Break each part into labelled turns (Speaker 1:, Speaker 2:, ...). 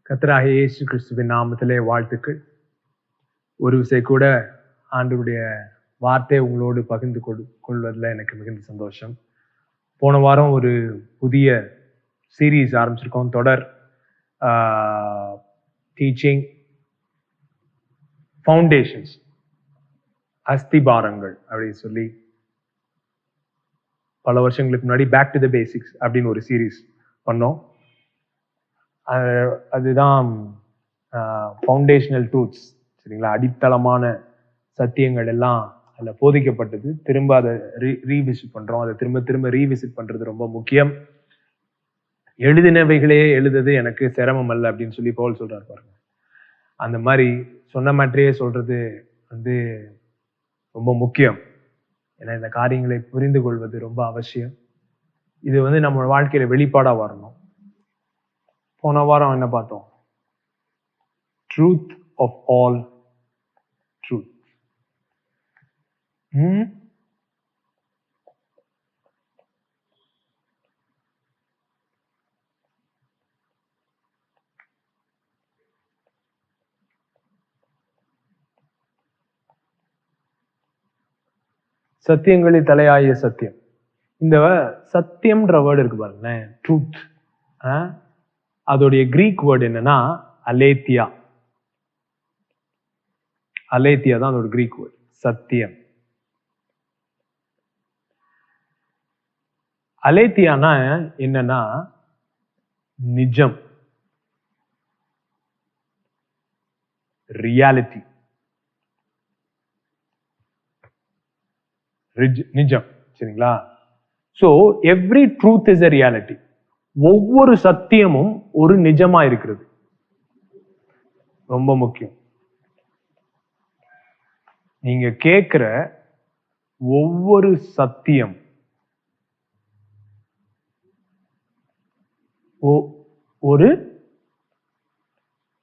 Speaker 1: கர்த்தராகிய இயேசு கிறிஸ்துவின் நாமத்திலே வாழ்த்துக்கள். ஒரு விசை கூட ஆண்டவருடைய வார்த்தையை உங்களோடு பகிர்ந்து கொள்வதில் எனக்கு மிகுந்த சந்தோஷம். போன வாரம் ஒரு புதிய சீரீஸ் ஆரம்பிச்சிருக்கோம், தொடர் டீச்சிங் ஃபவுண்டேஷன்ஸ், அஸ்திபாரங்கள் அப்படின்னு சொல்லி பல வருஷங்களுக்கு முன்னாடி பேக் டு த பேசிக்ஸ் அப்படின்னு ஒரு சீரீஸ் பண்ணோம். அதுதான் ஃபவுண்டேஷனல் ட்ரூத்ஸ், சரிங்களா? அடித்தளமான சத்தியங்கள் எல்லாம் அதில் போதிக்கப்பட்டது. திரும்ப அதை ரீவிசிட் பண்ணுறோம். அதை திரும்ப திரும்ப ரீவிசிட் பண்ணுறது ரொம்ப முக்கியம். எழுதினவைகளே எழுதுறது எனக்கு சிரமம் அல்ல அப்படின்னு சொல்லி பவுல் சொல்றாரு பாருங்க. அந்த மாதிரி சொன்ன மாற்றியே சொல்றது ரொம்ப முக்கியம். ஏன்னா இந்த காரியங்களை புரிந்து கொள்வது ரொம்ப அவசியம். இது நம்ம வாழ்க்கையில வெளிப்பாடா வரணும். போன வாரம் என்ன பார்த்தோம்? Truth of all truth. சத்தியங்களில் தலையாய சத்தியம். இந்த சத்தியம்ன்ற வேர்டு இருக்கு பாருங்களேன், ட்ரூத். அதோடைய கிரீக் வேர்டு என்னன்னா அலேத்தியா. அலேத்தியா தான் அதோட கிரீக் வேர்டு, சத்தியம். அலேத்தியானா என்னன்னா நிஜம், ரியாலிட்டி, நிஜம், சரிங்களா? So every truth is a reality. ஒவ்வொரு சத்தியமும் ஒரு நிஜமா இருக்கிறது. ரொம்ப முக்கியம். நீங்க கேட்கிற ஒவ்வொரு சத்தியம் ஒரு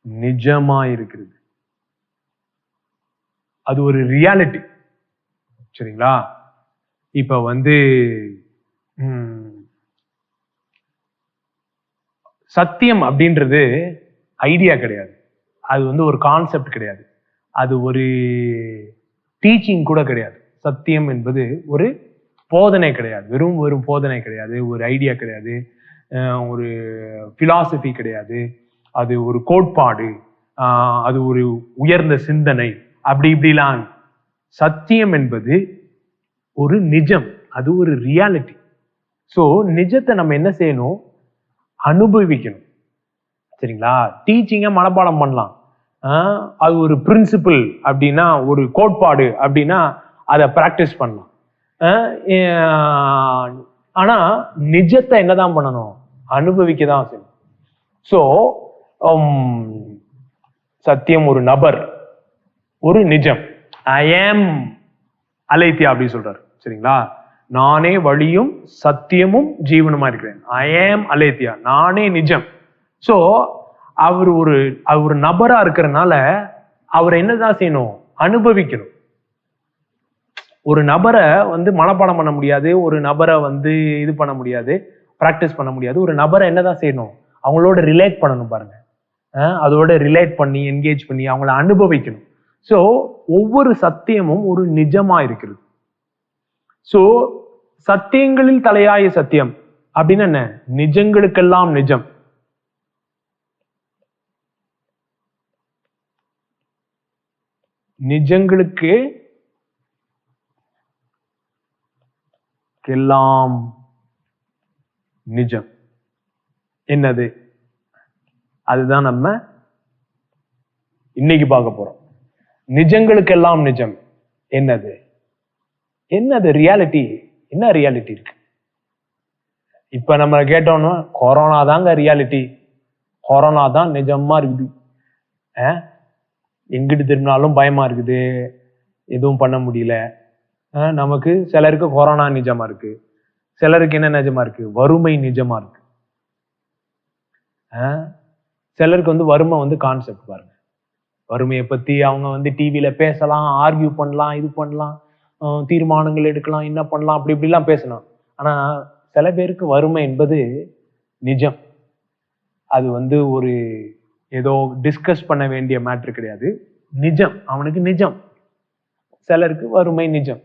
Speaker 1: நிஜமா இருக்கிறது. அது ஒரு ரியாலிட்டி, சரிங்களா? இப்ப சத்தியம் அப்படின்றது ஐடியா கிடையாது. அது ஒரு கான்செப்ட் கிடையாது. அது ஒரு டீச்சிங் கூட கிடையாது. சத்தியம் என்பது ஒரு போதனை கிடையாது. வெறும் போதனை கிடையாது. ஒரு ஐடியா கிடையாது. ஒரு பிலாசபி கிடையாது. அது ஒரு கோட்பாடு. அது ஒரு உயர்ந்த சிந்தனை. அப்படி இப்படிலாம். சத்தியம் என்பது ஒரு நிஜம். அது ஒரு ரியாலிட்டி. சோ நிஜத்தை நம்ம என்ன செய்யணும்? அனுபவிக்கணும், சரிங்களா? டீச்சிங்க மனப்பாடம் பண்ணலாம். அது ஒரு பிரின்சிபிள் அப்படின்னா, ஒரு கோட்பாடு அப்படின்னா அதை பிராக்டிஸ் பண்ணலாம். ஆனா நிஜத்தை என்னதான் பண்ணணும்? அனுபவிக்க தான் செய்யணும். சோ சத்தியம் ஒரு நபர், ஒரு நிஜம். ஐ ஆம் அலேத்தியா அப்படி சொல்றாரு, சரிங்களா? நானே வழியும் சத்தியமும் ஜீவனுமா இருக்கிறேன். ஐ ஆம் அலேத்தியா, நானே நிஜம். சோ அவர் ஒரு நபரா இருக்கிறனால அவர் என்னதான் செய்யணும்? அனுபவிக்கணும். ஒரு நபரை மனப்பாடம் பண்ண முடியாது. ஒரு நபரை இது பண்ண முடியாது, பிராக்டிஸ் பண்ண முடியாது. ஒரு நபரை என்னதான் செய்யணும்? அவங்களோட ரிலேட் பண்ணணும் பாருங்க. அதோட ரிலேட் பண்ணி என்கேஜ் பண்ணி அவங்கள அனுபவிக்கணும். சோ ஒவ்வொரு சத்தியமும் ஒரு நிஜமா இருக்கிறது. சோ சத்தியங்களில் தலையாய சத்தியம் அப்படின்னு என்ன? நிஜங்களுக்கெல்லாம் நிஜம். நிஜங்களுக்கு எல்லாம் நிஜம். என்னது? அதுதான் நம்ம இன்னைக்கு பார்க்க போறோம். நிஜங்களுக்கெல்லாம் நிஜம் என்னது? என்னது ரியாலிட்டி? என்ன ரியாலிட்டி இருக்கு? இப்ப நம்ம கேட்டோம்னா கொரோனா தாங்க ரியாலிட்டி, கொரோனா தான் நிஜமா இருக்குது, எங்கிட்டு திரும்பினாலும் பயமா இருக்குது, எதுவும் பண்ண முடியல. நமக்கு சிலருக்கு கொரோனா நிஜமா இருக்கு, சிலருக்கு என்ன நிஜமா இருக்கு? வறுமை நிஜமா இருக்கு. சிலருக்கு வறுமை கான்செப்ட் பாருங்க. வறுமையை பத்தி அவங்க டிவியில பேசலாம், ஆர்கியூ பண்ணலாம், இது பண்ணலாம், தீர்மானங்கள் எடுக்கலாம், என்ன பண்ணலாம், அப்படி இப்படிலாம் பேசலாம். ஆனா சில பேருக்கு வறுமை என்பது நிஜம். அது ஒரு ஏதோ டிஸ்கஸ் பண்ண வேண்டிய மேட்ரு கிடையாது. நிஜம், அவனுக்கு நிஜம். சிலருக்கு வறுமை நிஜம்,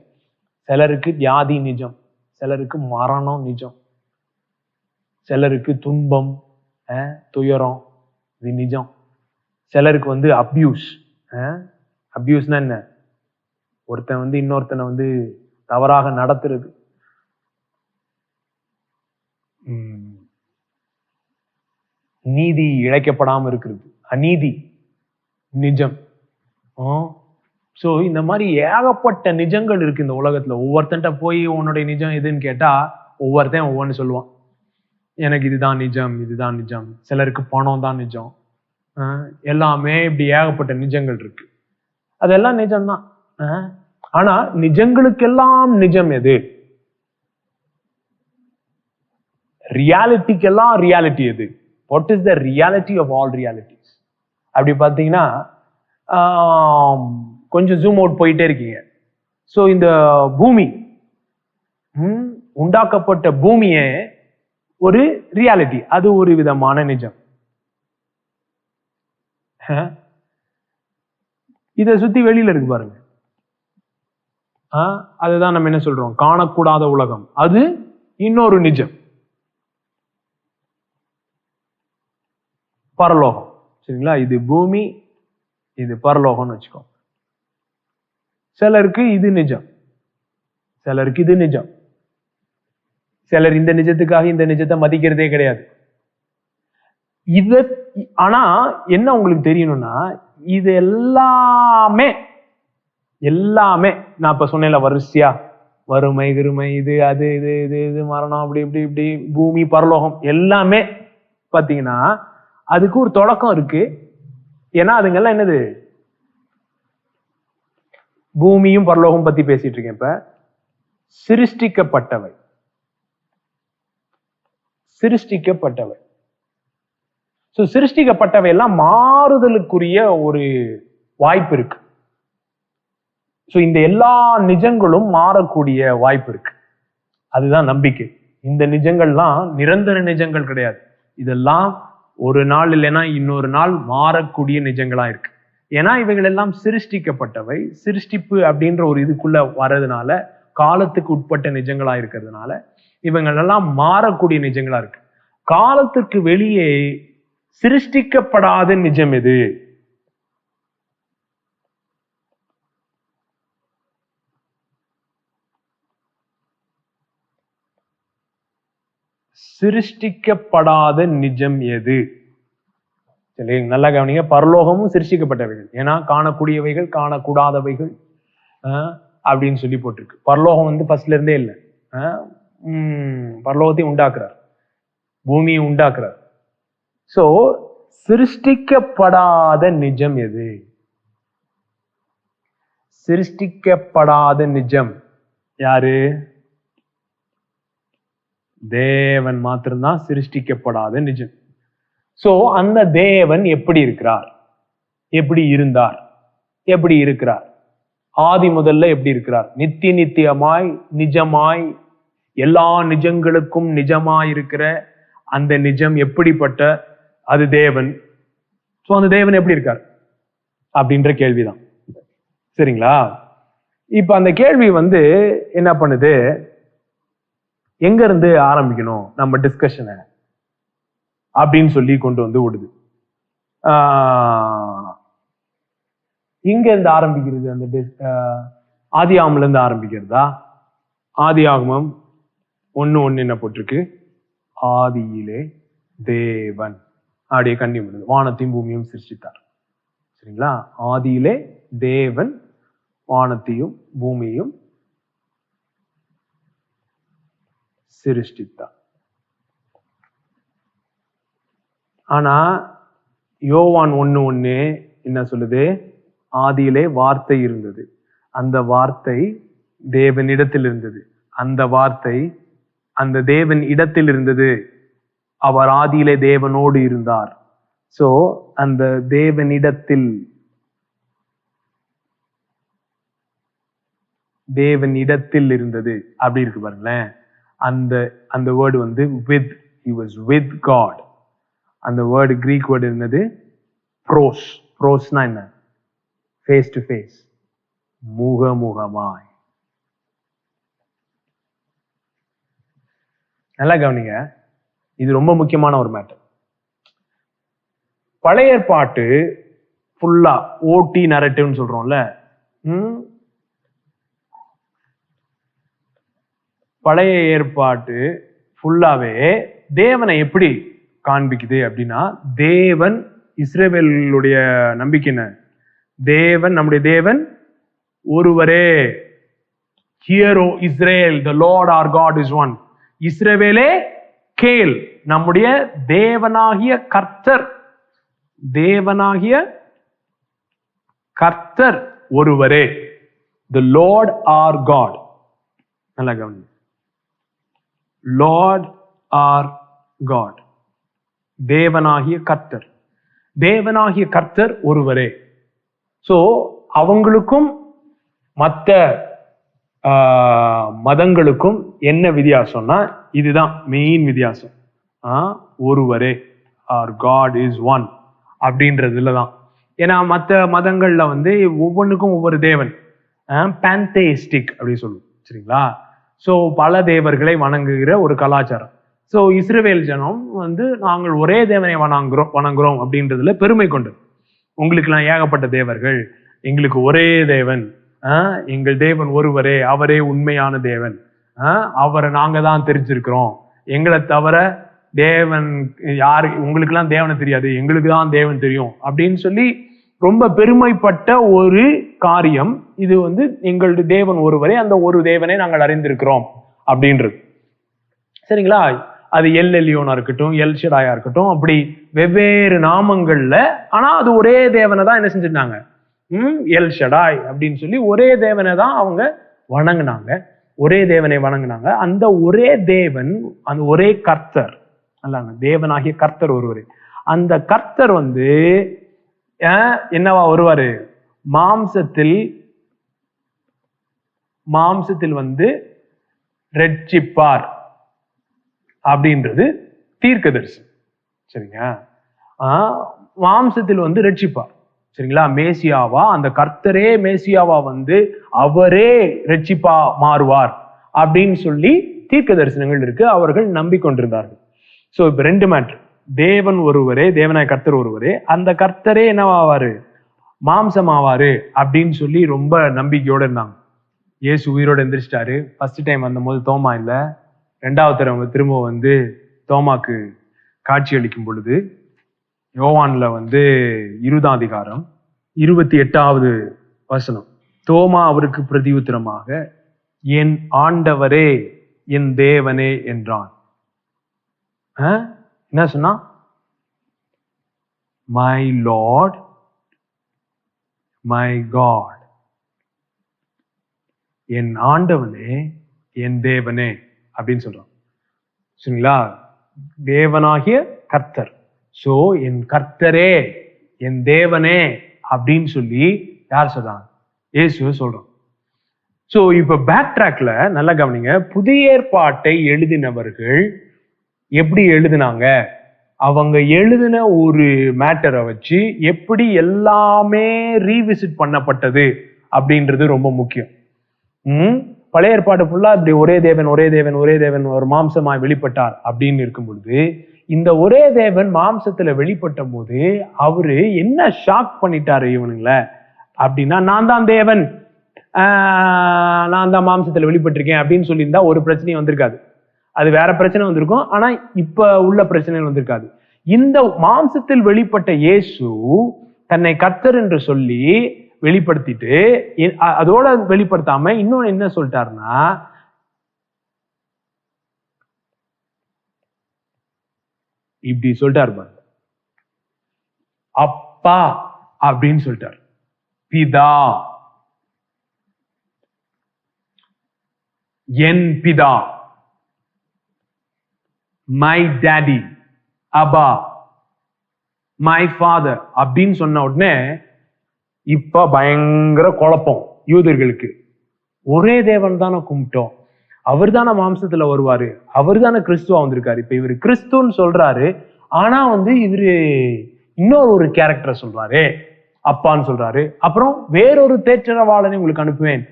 Speaker 1: சிலருக்கு வியாதி நிஜம், சிலருக்கு மரணம் நிஜம், சிலருக்கு துன்பம் துயரம் இது நிஜம், சிலருக்கு அபியூஸ். அபியூஸ்னா என்ன? ஒருத்தன் இன்னொருத்தனை தவறாக நடத்துறது, நீதி இழைக்கப்படாம இருக்கிறது, அநீதி நிஜம். சோ இந்த மாதிரி ஏகப்பட்ட நிஜங்கள் இருக்கு இந்த உலகத்துல. ஒவ்வொருத்தன்ட்ட போய் உன்னுடைய நிஜம் எதுன்னு கேட்டா ஒவ்வொருத்தன் ஒவ்வொன்னு சொல்லுவான். எனக்கு இதுதான் நிஜம், இதுதான் நிஜம். சிலருக்கு பணம் தான் நிஜம். எல்லாமே இப்படி ஏகப்பட்ட நிஜங்கள் இருக்கு. அதெல்லாம் நிஜம்தான். ஆனா நிஜங்களுக்கெல்லாம் நிஜம் எது? ரியாலிட்டிக்கெல்லாம் ரியாலிட்டி எது? What is the reality of all realities? அப்படி பார்த்தீங்கன்னா கொஞ்சம் ஜூம் அவுட் போயிட்டே இருக்கீங்க. ஸோ இந்த பூமி, உண்டாக்கப்பட்ட பூமியே ஒரு ரியாலிட்டி, அது ஒரு விதமான நிஜம். இதை சுத்தி வெளியில இருக்கு பாருங்க, அதுதான் நம்ம என்ன சொல்றோம், காணக்கூடாத உலகம். அது இன்னொரு நிஜம், பரலோகம். சரிங்களா? இது பூமி, இது பரலோகம்னு வச்சுக்கோ. சிலருக்கு இது நிஜம், சிலருக்கு இது நிஜம். சிலர் இந்த நிஜத்துக்காக இந்த நிஜத்தை மதிக்கிறதே கிடையாது. ஆனா என்ன உங்களுக்கு தெரியணும்னா, இது எல்லாமே நான் இப்ப சொன்னேன்ல வரிசையா, வறுமை கிருமை, இது அது இது இது இது மரணம், அப்படி இப்படி இப்படி பூமி பரலோகம் எல்லாமே பாத்தீங்கன்னா அதுக்கு ஒரு தொடக்கம் இருக்கு. ஏன்னா அதுங்கெல்லாம் என்னது, பூமியும் பரலோகம் பத்தி பேசிட்டு இருக்கேன் இப்ப. சிருஷ்டிக்கப்பட்டவை, சிருஷ்டிக்கப்பட்டவை. சிருஷ்டிக்கப்பட்டவை எல்லாம் மாறுதலுக்குரிய ஒரு வாய்ப்பு இருக்கு. இந்த எல்லா நிஜங்களும் மாறக்கூடிய வாய்ப்பு இருக்கு. அதுதான் நம்பிக்கை. இந்த நிஜங்கள்லாம் நிரந்தர நிஜங்கள் கிடையாது. இதெல்லாம் ஒரு நாள் இல்லைன்னா இன்னொரு நாள் மாறக்கூடிய நிஜங்களா இருக்கு. ஏன்னா இவைகள் எல்லாம் சிருஷ்டிக்கப்பட்டவை. சிருஷ்டிப்பு அப்படின்ற ஒரு இதுக்குள்ள வர்றதுனால, காலத்துக்கு உட்பட்ட நிஜங்களா இருக்கிறதுனால இவங்கள் எல்லாம் மாறக்கூடிய நிஜங்களா இருக்கு. காலத்துக்கு வெளியே சிருஷ்டிக்கப்படாத நிஜம் எது? சிருஷ்டிக்கப்படாத நிஜம் எது? சரி, நல்லா கவனிங்க. பரலோகமும் சிருஷ்டிக்கப்பட்டவைகள். ஏன்னா காணக்கூடியவைகள், காணக்கூடாதவைகள் அப்படின்னு சொல்லி போட்டிருக்கு. பரலோகம் ஃபர்ஸ்ட்ல இருந்தே இல்லை. பரலோகத்தையும் உண்டாக்குறார், பூமியை உண்டாக்குறார். சோ சிருஷ்டிக்கப்படாத நிஜம் எது? சிருஷ்டிக்கப்படாத நிஜம் யாரு? தேவன் மாத்திரம்தான் சிருஷ்டிக்கப்படாத நிஜம். சோ அந்த தேவன் எப்படி இருக்கிறார், எப்படி இருந்தார், எப்படி இருக்கிறார்? ஆதி முதல்ல எப்படி இருக்கிறார்? நித்தியமாய் நிஜமாய் எல்லா நிஜங்களுக்கும் நிஜமாய் இருக்கிற அந்த நிஜம் எப்படிப்பட்ட அது தேவன். சோ அந்த தேவன் எப்படி இருக்கார் அப்படின்ற கேள்விதான். சரிங்களா? இப்ப அந்த கேள்வி என்ன பண்ணுது, எங்க இருந்து ஆரம்பிக்கணும் நம்ம டிஸ்கஷனை அப்படின்னு சொல்லி கொண்டு விடுது. இங்க இருந்து ஆரம்பிக்கிறது, அந்த ஆதியாகமம்ல இருந்து ஆரம்பிக்கிறதா? ஆதியாகமம் 1:1 என்ன போட்டிருக்கு? ஆதியிலே தேவன் அப்படியே கண்ணி விடுது, வானத்தையும் பூமியும் சிருஷ்டித்தார். சரிங்களா? ஆதியிலே தேவன் வானத்தையும் பூமியும் சிருஷ்டித்தார். ஆனா யோவான் 1:1 என்ன சொல்லுது? ஆதியிலே வார்த்தை இருந்தது, அந்த வார்த்தை தேவனிடத்தில் இருந்தது, அந்த வார்த்தை அந்த தேவன் இடத்தில் இருந்தது, அவர் ஆதியிலே தேவனோடு இருந்தார். சோ அந்த தேவனிடத்தில் இருந்தது அப்படி இருக்கு பாருங்களேன். அந்த word with, he was with God. அந்த வேர்டு கிரீக் வேர்டு என்னது? ப்ரோஸ்னா என்ன? ஃபேஸ் டு ஃபேஸ், முகமுகமாய். நல்லா கவனிங்க, இது ரொம்ப முக்கியமான ஒரு மேட்டர். பழைய ஏற்பாட்டு ஃபுல்லா ஓடி நரேட்டிவ்னு சொல்றோம்ல, பழைய ஏற்பாட்டு ஃபுல்லாவே தேவனை எப்படி காண்பிக்குது அப்படின்னா, தேவன் இஸ்ரவேலுடைய நம்பிக்கை என்ன? தேவன், நம்முடைய தேவன் ஒருவரே. Hear O Israel, the Lord our God is one. இஸ்ரவேலே கேள், நம்முடைய தேவனாகிய கர்த்தர், தேவனாகிய கர்த்தர் ஒருவரே. The Lord our God. நல்லா கவனி, லார்ட் ஆர் காட், தேவனாகிய கர்த்தர், தேவனாகிய கர்த்தர் ஒருவரே. சோ அவங்களுக்கும் மற்ற மதங்களுக்கும் என்ன வித்தியாசம்னா, இதுதான் மெயின் வித்தியாசம். ஒருவரே, ஆர் காட் இஸ் ஒன் அப்படின்றதுல தான். ஏன்னா மற்ற மதங்கள்ல வந்து ஒவ்வொன்றுக்கும் ஒவ்வொரு தேவன், பேந்தேஸ்டிக் அப்படின்னு சொல்லுவோம், சரிங்களா? சோ பல தேவர்களை வணங்குகிற ஒரு கலாச்சாரம். சோ இஸ்ரவேல் ஜனம் வந்து நாங்கள் ஒரே தேவனை வணங்குறோம் அப்படின்றதுல பெருமை கொண்டு, உங்களுக்கு எல்லாம் ஏகப்பட்ட தேவர்கள், எங்களுக்கு ஒரே தேவன், எங்கள் தேவன் ஒருவரே, அவரே உண்மையான தேவன், அவரை நாங்க தான் தெரிஞ்சிருக்கிறோம், எங்களை தவிர தேவன் யாரு, உங்களுக்கு எல்லாம் தேவனை தெரியாது, எங்களுக்கு தான் தேவன் தெரியும் அப்படின்னு சொல்லி ரொம்ப பெருமைப்பட்ட ஒரு காரியம் இது. வந்து எங்களுடைய தேவன் ஒருவரே, அந்த ஒரு தேவனை நாங்கள் அறிந்திருக்கிறோம் அப்படின்றது, சரிங்களா? அது எல் எலியோனா இருக்கட்டும், எல் ஷடாயா இருக்கட்டும், அப்படி வெவ்வேறு நாமங்கள்ல, ஆனா அது ஒரே தேவனை தான் என்ன செஞ்சிருந்தாங்க, எல் ஷடாய் அப்படின்னு சொல்லி ஒரே தேவனை தான் அவங்க வணங்கினாங்க, ஒரே தேவனை வணங்கினாங்க. அந்த ஒரே தேவன், அந்த ஒரே கர்த்தர், அல்லாங்க தேவனாகிய கர்த்தர் ஒருவரே. அந்த கர்த்தர் வந்து என்னவா வருவாரு? மாம்சத்தில் வந்து ரட்சிப்பார் அப்படின்றது தீர்க்கதரிசி, சரிங்க? மாம்சத்தில் வந்து ரட்சிப்பார், சரிங்களா? மேசியாவா, அந்த கர்த்தரே மேசியாவா வந்து அவரே ரட்சிப்பா மாறுவார் அப்படின்னு சொல்லி தீர்க்க தரிசனங்கள் இருக்கு, அவர்கள் நம்பிக்கொண்டிருந்தார்கள். சோ இப்ப ரெண்டு மேட்டர், தேவன் ஒருவரே, தேவனாய கர்த்தர் ஒருவரே, அந்த கர்த்தரே என்னவாவாரு? மாம்சமாவாரு அப்படின்னு சொல்லி ரொம்ப நம்பிக்கையோட இருந்தாங்க. இயேசு உயிரோட எந்திரிச்சிட்டாரு. ஃபர்ஸ்ட் டைம் வந்த போது தோமா இல்ல, ரெண்டாவது தடவை திரும்ப வந்து தோமாக்கு காட்சி அளிக்கும் பொழுது யோவான்ல வந்து 20ஆம் அதிகாரம் 28வது வசனம், தோமா அவருக்கு பிரதியுத்தரமாக, என் ஆண்டவரே என் தேவனே என்றான். என்ன சொன்னா? மை லார்ட் மை காட், என் ஆண்டவனே என் தேவனே அப்படின்னு சொல்றான், சரிங்களா? தேவனாகிய கர்த்தர். சோ என் கர்த்தரே என் தேவனே அப்படின்னு சொல்லி யார் சொல்றாங்க? இயேசுவை சொல்றோம். சோ இப்ப பேக் ட்ராக்ல நல்லா கவனிங்க, புதிய ஏற்பாட்டை எழுதினவர்கள் எப்படி எழுதினாங்க, அவங்க எழுதின ஒரு மேட்டரை வச்சு எப்படி எல்லாமே ரீவிசிட் பண்ணப்பட்டது அப்படின்றது ரொம்ப முக்கியம். பழைய ஏற்பாடு ஃபுல்லா இப்படி ஒரே தேவன் ஒரே தேவன் ஒரே தேவன் ஒரு மாம்சமாய் வெளிப்பட்டார் அப்படின்னு இருக்கும் பொழுது, இந்த ஒரே தேவன் மாம்சத்துல வெளிப்பட்ட போது அவரு என்ன ஷாக் பண்ணிட்டாரு இவனுங்கள அப்படின்னா, நான் தான் தேவன், நான் தான் மாம்சத்துல வெளிப்பட்டிருக்கேன் அப்படின்னு சொல்லியிருந்தா ஒரு பிரச்சனையும் வந்திருக்காது, அது வேற பிரச்சனை வந்திருக்கும். ஆனா இப்ப உள்ள பிரச்சனை வந்திருக்காது. இந்த மாம்சத்தில் வெளிப்பட்ட இயேசு தன்னை கர்த்தர் என்று சொல்லி வெளிப்படுத்திட்டு, அதோட வெளிப்படுத்தாம இன்னொன்னு என்ன சொல்லிட்டாருன்னா, இப்படி சொல்லிட்டாரு பாருங்க, அப்பா அப்படின்னு சொல்லிட்டாரு, பிதா, என் பிதா, மை டாடி, அபா, மை ஃபாதர் அப்படின்னு சொன்ன உடனே இப்ப பயங்கர குழப்பம் யூதர்களுக்கு. ஒரே தேவன் தானே கும்பிட்டோம், அவர் தானே மாம்சத்துல வருவாரு, அவர் தானே கிறிஸ்துவா வந்திருக்காரு, இப்ப இவரு கிறிஸ்துன்னு சொல்றாரு, ஆனா வந்து இவரு இன்னொரு ஒரு கேரக்டரை சொல்றாரு, அப்பான்னு சொல்றாரு. அப்புறம் வேறொரு தேற்றரவாளனை உங்களுக்கு அனுப்புவேன்,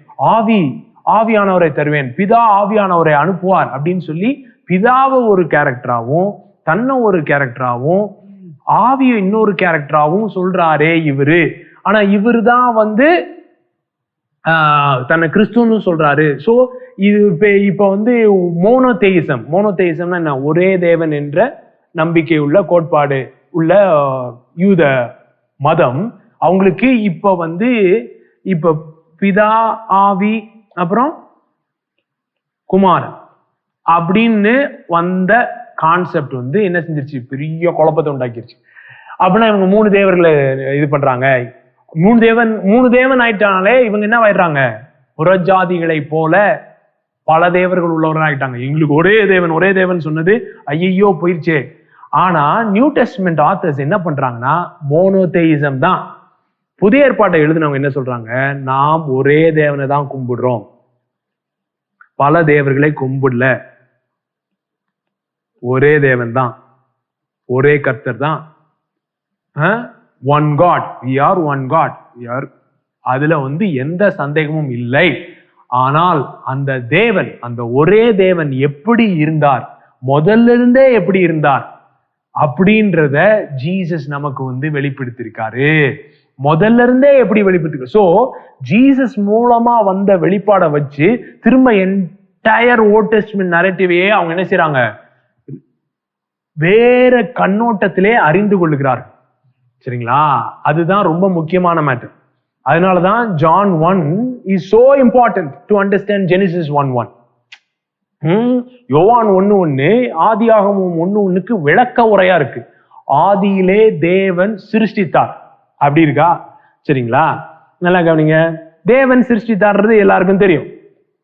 Speaker 1: ஆவியானவரை தருவேன், பிதா ஆவியானவரை அனுப்புவார் அப்படின்னு சொல்லி பிதாவை ஒரு கேரக்டராகவும் தன்னை ஒரு கேரக்டராகவும் ஆவிய இன்னொரு கேரக்டராகவும் சொல்றாரே இவரு. ஆனா இவரு தான் வந்து தன்னை கிறிஸ்துன்னு சொல்றாரு. சோ இது இப்ப வந்து மோனோதெயிசம்னா என்ன? ஒரே தேவன் என்ற நம்பிக்கை உள்ள கோட்பாடு உள்ள யூத மதம் அவங்களுக்கு இப்ப பிதா ஆவி அப்புறம் குமாரன் அப்படின்னு வந்த கான்செப்ட் வந்து என்ன செஞ்சிருச்சு? பெரிய குழப்பத்தை உண்டாக்கிருச்சு. அப்படின்னா இவங்க 3 தேவர்களை இது பண்றாங்க. 3 தேவன் ஆயிட்டாலே இவங்க என்ன ஆயிடுறாங்க? புறஜாதிகளை போல பல தேவர்கள் உள்ளவர்கள் ஆயிட்டாங்க. எங்களுக்கு ஒரே தேவன் சொன்னது ஐயோ போயிடுச்சே. ஆனா நியூ டெஸ்ட்மெண்ட் ஆத்தர்ஸ் என்ன பண்றாங்கன்னா மோனோதெயிசம் தான். புதிய ஏற்பாட்டை எழுதினவங்க என்ன சொல்றாங்க? நாம் ஒரே தேவனை தான் கும்பிடுறோம், பல தேவர்களை கும்பிடல, ஒரே தேவன் தான், ஒரே கர்த்தர் தான். One God, we are one God, we are. அதுல வந்து எந்த சந்தேகமும் இல்லை. ஆனால் அந்த தேவன், அந்த ஒரே தேவன் எப்படி இருந்தார், முதல்ல இருந்தே எப்படி இருந்தார் அப்படின்றத ஜீசஸ் நமக்கு வந்து வெளிப்படுத்திருக்காரு. முதல்ல இருந்தே எப்படி வெளிப்படுத்திருக்காரு. சோ ஜீசஸ் மூலமா வந்த வெளிப்பாடை வச்சு திரும்ப என்டையர் ஓல்ட் டெஸ்டமென்ட் நரேட்டிவையே அவங்க என்ன செய்றாங்க? வேற கண்ணோட்டத்திலே அறிந்து கொள்ளுகிறார்கள். சரிங்களா? அதுதான் ரொம்ப முக்கியமான மேட்டர். அதனாலதான் John 1 is so important to understand Genesis 1:1. யோவான் 1:1 ஆதியாகமம் 1:1க்கு விளக்க உரையா இருக்கு. ஆதியிலே தேவன் சிருஷ்டித்தார் அப்படி இருக்கா? சரிங்களா? நல்லா கவனிங்க. தேவன் சிருஷ்டித்தார்ன்றது எல்லாருக்கும் தெரியும்.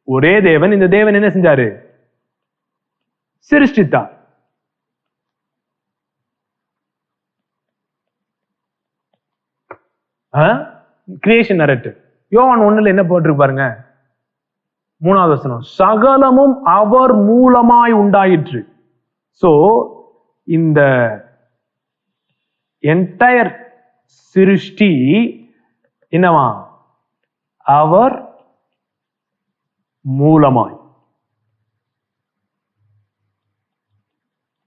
Speaker 1: ஒரே தேவன். இந்த தேவன் என்ன செஞ்சாரு? சிருஷ்டித்தார். கிரியேஷன் நரேட்டிவ் யோவான் 1ல என்ன போட்டிருக்கு பாருங்க, 3வது வசனம், சகலமும் அவர் மூலமாய் உண்டாயிற்று. சோ இந்த என்டையர் சிருஷ்டி என்னவா? அவர் மூலமாய்,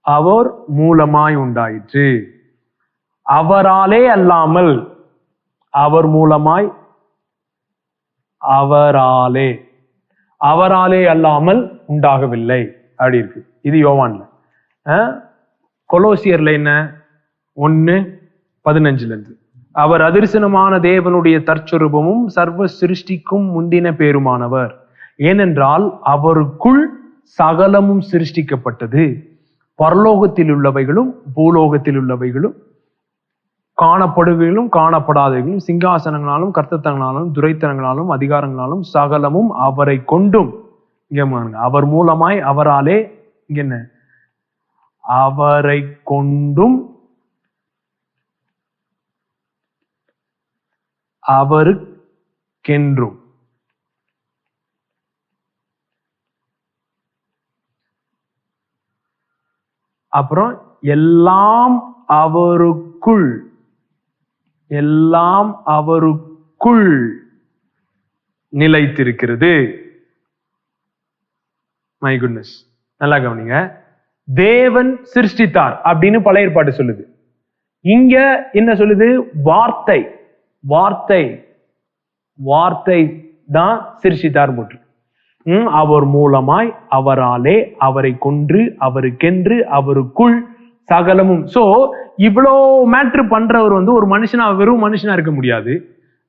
Speaker 1: அவர் மூலமாய் உண்டாயிற்று. அவராலே அல்லாமல், அவர் மூலமாய், அவராலே அல்லாமல் உண்டாகவில்லை அப்படி இருக்கு. இது யோவான்ல. கொலோசியர்ல என்ன? 1:15 இருந்து, அவர் அதிர்சனமான தேவனுடைய தற்சொரூபமும் சர்வ சிருஷ்டிக்கும் முந்தின பேருமானவர், ஏனென்றால் அவருக்குள் சகலமும் சிருஷ்டிக்கப்பட்டது, பரலோகத்தில் உள்ளவைகளும் பூலோகத்தில் உள்ளவைகளும், காணப்படுகைகளும் காணப்படாதவைகளும், சிங்காசனங்களாலும் கர்த்தத்தங்களாலும் துரைத்தனங்களாலும் அதிகாரங்களாலும் சகலமும் அவரை கொண்டும், இங்க அவர் மூலமாய், அவராலே, இங்க என்ன? அவரை கொண்டும் அவருக்கென்றும். அப்புறம் எல்லாம் அவருக்குள், எல்லாம் அவருக்குள் நிலைத்திருக்கிறது. மை குட்னஸ், நல்லா கவனிங்க. தேவன் சிருஷ்டித்தார் அப்படின்னு பழைய ஏற்பாடு சொல்லுது. இங்க என்ன சொல்லுது? வார்த்தை, வார்த்தை, வார்த்தை தான் சிருஷ்டித்தார் போட்டு. அவர் மூலமாய், அவராலே, அவரை கொன்று, அவருக்கென்று, அவருக்குள் சகலமும். சோ இவ்வளோ மேட்ரு பண்றவர் வந்து ஒரு மனுஷனா, வெறும் மனுஷனா இருக்க முடியாது,